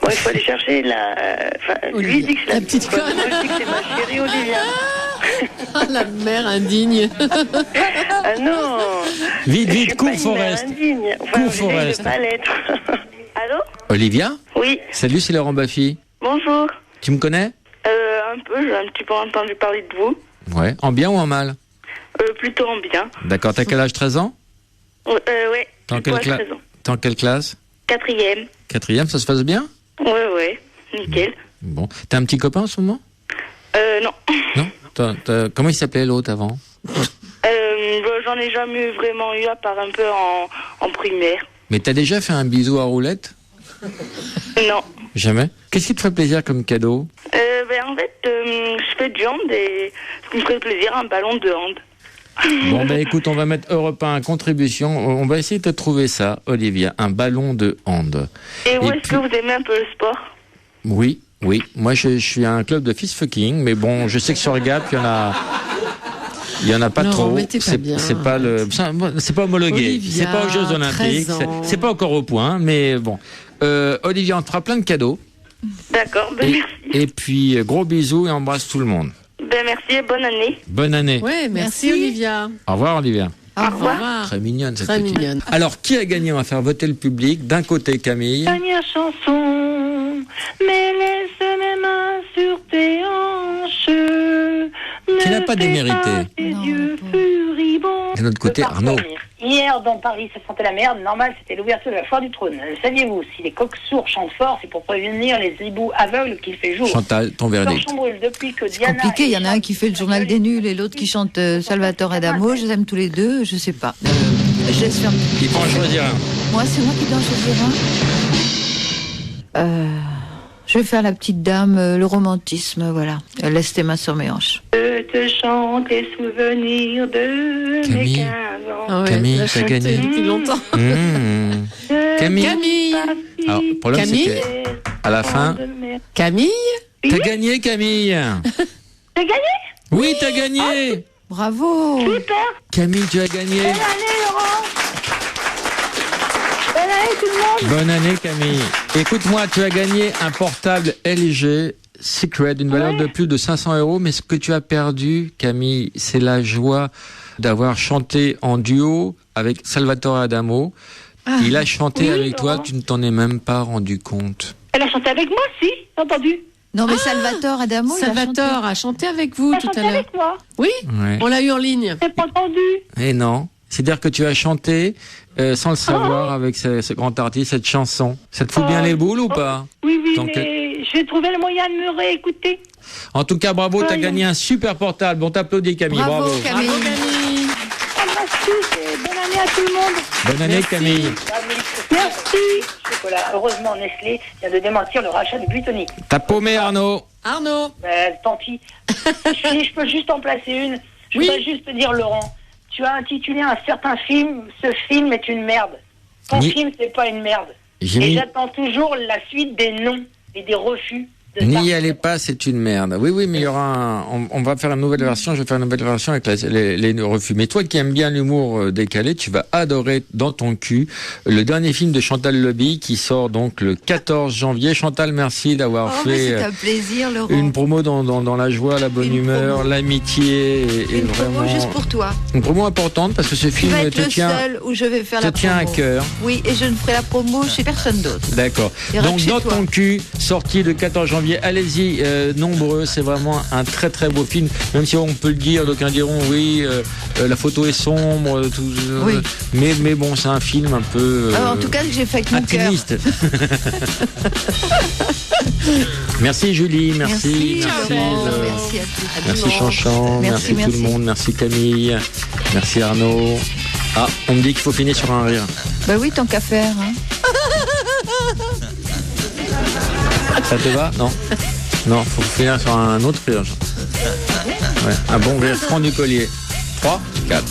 [SPEAKER 15] Bon, il faut aller chercher la... lui dit que c'est la petite conne. Moi, je dis que c'est ma chérie Olivia.
[SPEAKER 2] Ah, la mère indigne.
[SPEAKER 15] Ah non.
[SPEAKER 3] Vite, cours Forest. Cours Forest.
[SPEAKER 15] Je vais pas l'être. Allô?
[SPEAKER 3] Olivia ?
[SPEAKER 15] Oui.
[SPEAKER 3] Salut, c'est Laurent Baffy.
[SPEAKER 15] Bonjour.
[SPEAKER 3] Tu me connais ?
[SPEAKER 15] Un peu, j'ai un petit peu entendu parler de vous.
[SPEAKER 3] Ouais. En bien ou en mal ?
[SPEAKER 15] Plutôt en bien.
[SPEAKER 3] D'accord, t'as quel âge, 13 ans ?
[SPEAKER 15] Ouais.
[SPEAKER 3] T'es en quelle classe ?
[SPEAKER 15] 4e.
[SPEAKER 3] 4e, ça se passe bien ?
[SPEAKER 15] Ouais. Nickel.
[SPEAKER 3] Bon. T'as un petit copain en ce moment ?
[SPEAKER 15] Non.
[SPEAKER 3] Non ? Comment il s'appelait l'autre avant ?
[SPEAKER 15] J'en ai jamais vraiment eu, à part un peu en primaire.
[SPEAKER 3] Mais t'as déjà fait un bisou à roulette ?
[SPEAKER 15] Non.
[SPEAKER 3] Jamais ? Qu'est-ce qui te ferait plaisir comme cadeau ?
[SPEAKER 15] En fait, je fais du hand et ce qui me ferait plaisir, un ballon de hand.
[SPEAKER 3] Bon, écoute, on va mettre Europe 1 en contribution. On va essayer de te trouver ça, Olivia, un ballon de hand.
[SPEAKER 15] Et où est-ce que vous aimez un peu le sport?
[SPEAKER 3] Oui. Moi, je suis à un club de fist fucking, mais bon, je sais que sur Gap, il y en a pas
[SPEAKER 2] non,
[SPEAKER 3] trop.
[SPEAKER 2] C'est
[SPEAKER 3] pas homologué.
[SPEAKER 2] Olivia,
[SPEAKER 3] c'est pas aux Jeux Olympiques. C'est pas encore au point, mais bon. Olivia, on te fera plein de cadeaux.
[SPEAKER 15] D'accord, merci.
[SPEAKER 3] Et puis, gros bisous et embrasse tout le monde.
[SPEAKER 15] Merci et bonne année.
[SPEAKER 3] Bonne année.
[SPEAKER 2] Ouais, merci Olivia.
[SPEAKER 3] Au revoir, Olivia.
[SPEAKER 15] Au revoir.
[SPEAKER 3] Très mignonne cette
[SPEAKER 2] Très
[SPEAKER 3] petite.
[SPEAKER 2] mignonne.
[SPEAKER 3] Alors, qui a gagné? On va faire voter le public. D'un côté, Camille.
[SPEAKER 15] Dernière chanson, mais laisse mes mains sur tes hanches.
[SPEAKER 3] Qui n'a pas démérité. De notre côté, Arnaud.
[SPEAKER 5] Hier, dans Paris, ça sentait la merde. Normal, c'était l'ouverture de la foire du trône. Saviez-vous, si les coqs sourds chantent fort, c'est pour prévenir les hiboux aveugles qu'il fait jour.
[SPEAKER 3] Chantal, ton verdict.
[SPEAKER 4] C'est compliqué, il y en a un qui fait le journal des nuls et l'autre qui chante Salvatore Adamo. Je les aime tous les deux, je sais pas. Je laisse faire.
[SPEAKER 3] Il faut en choisir un.
[SPEAKER 4] Moi, c'est moi qui dois en choisir un. Je vais faire la petite dame, le romantisme, voilà. Laisse tes mains sur mes hanches.
[SPEAKER 15] Je te chante les souvenirs de
[SPEAKER 3] Camille.
[SPEAKER 15] mes 15 ans.
[SPEAKER 2] Ah ouais,
[SPEAKER 3] Camille,
[SPEAKER 2] l'a
[SPEAKER 3] t'as
[SPEAKER 2] chanté
[SPEAKER 3] gagné.
[SPEAKER 2] depuis longtemps.
[SPEAKER 3] Camille.
[SPEAKER 2] Camille.
[SPEAKER 3] Alors, le problème, c'est
[SPEAKER 2] Camille.
[SPEAKER 3] que, à la fin,
[SPEAKER 2] Camille.
[SPEAKER 3] t'as gagné, Camille.
[SPEAKER 15] T'as gagné?
[SPEAKER 3] Oui, t'as gagné.
[SPEAKER 4] Bravo.
[SPEAKER 15] Super.
[SPEAKER 3] Camille, tu as gagné.
[SPEAKER 15] Bonne année, Laurent. Bonne année, tout le monde.
[SPEAKER 3] Bonne année, Camille. Écoute-moi, tu as gagné un portable LG Secret d'une valeur de plus de 500 €. Mais ce que tu as perdu, Camille, c'est la joie d'avoir chanté en duo avec Salvatore Adamo. Il a chanté avec toi, tu ne t'en es même pas rendu compte.
[SPEAKER 15] Elle a chanté avec moi, si, j'ai entendu.
[SPEAKER 4] Non, mais Salvatore Adamo,
[SPEAKER 2] Salvatore a chanté avec vous tout à l'heure.
[SPEAKER 15] Avec moi.
[SPEAKER 2] Oui,
[SPEAKER 3] Ouais.
[SPEAKER 2] on l'a eu en ligne.
[SPEAKER 15] J'ai pas entendu.
[SPEAKER 3] Et non. C'est-à-dire que tu as chanté sans le savoir avec ce grand artiste, cette chanson. Ça te fout bien les boules ou pas?
[SPEAKER 15] Oui, oui,
[SPEAKER 3] Donc,
[SPEAKER 15] mais j'ai trouvé le moyen de me réécouter.
[SPEAKER 3] En tout cas, bravo, tu as gagné un super portable. On t'applaudit, Camille. Bravo.
[SPEAKER 4] Camille.
[SPEAKER 2] Bravo, Camille.
[SPEAKER 15] Ah, merci, et bonne année à tout le monde.
[SPEAKER 3] Bonne année, Camille.
[SPEAKER 15] Merci.
[SPEAKER 5] Chocolat. Heureusement, Nestlé vient de démentir le rachat de Buitoni.
[SPEAKER 3] T'as paumé, Arnaud.
[SPEAKER 2] Arnaud.
[SPEAKER 5] Tant pis. Si je peux juste en placer une, je voudrais juste te dire, Laurent, tu as intitulé un certain film, ce film est une merde. Ton film, c'est pas une merde.
[SPEAKER 3] J'ai
[SPEAKER 5] Et
[SPEAKER 3] mis-
[SPEAKER 5] j'attends toujours la suite des noms et des refus de ça.
[SPEAKER 3] N'y allez pas, c'est une merde. Oui, oui, mais il y aura on va faire une nouvelle version. Je vais faire une nouvelle version avec les refus. Mais toi qui aimes bien l'humour décalé, tu vas adorer Dans ton cul, le dernier film de Chantal Lobby qui sort donc le 14 janvier. Chantal, merci d'avoir
[SPEAKER 4] Oh, mais
[SPEAKER 3] fait
[SPEAKER 4] c'est un plaisir, Laurent.
[SPEAKER 3] une promo dans la joie, la bonne humeur, l'amitié et
[SPEAKER 4] Une promo
[SPEAKER 3] vraiment
[SPEAKER 4] juste pour toi.
[SPEAKER 3] une promo importante parce que ce
[SPEAKER 4] Tu
[SPEAKER 3] film
[SPEAKER 4] vas être
[SPEAKER 3] te
[SPEAKER 4] le
[SPEAKER 3] tient
[SPEAKER 4] seul où je vais faire la
[SPEAKER 3] te tient à
[SPEAKER 4] promo.
[SPEAKER 3] cœur.
[SPEAKER 4] Oui, et je ne ferai la promo chez personne d'autre.
[SPEAKER 3] D'accord.
[SPEAKER 4] Il y aura
[SPEAKER 3] Donc
[SPEAKER 4] que chez
[SPEAKER 3] Dans
[SPEAKER 4] toi.
[SPEAKER 3] ton cul, sorti le 14 janvier. Allez-y, nombreux. C'est vraiment un très très beau film. Même si on peut le dire, d'aucuns diront oui, la photo est sombre, tout.
[SPEAKER 4] Oui.
[SPEAKER 3] Mais bon, c'est un film un peu.
[SPEAKER 4] En tout cas, que j'ai fait avec mon cœur.
[SPEAKER 3] intimiste. Merci Julie, merci,
[SPEAKER 4] Merci,
[SPEAKER 3] Laure.
[SPEAKER 4] merci à tous.
[SPEAKER 3] Merci Chanchan,
[SPEAKER 4] Merci,
[SPEAKER 3] merci tout le
[SPEAKER 4] merci.
[SPEAKER 3] monde, merci Camille, merci Arnaud. Ah, on me dit qu'il faut finir sur un rire.
[SPEAKER 4] Bah oui, tant qu'à faire. Hein.
[SPEAKER 3] Ça te va? Non. Non, faut finir sur un autre rire. Ouais, un bon rire franc du collier. 3, 4.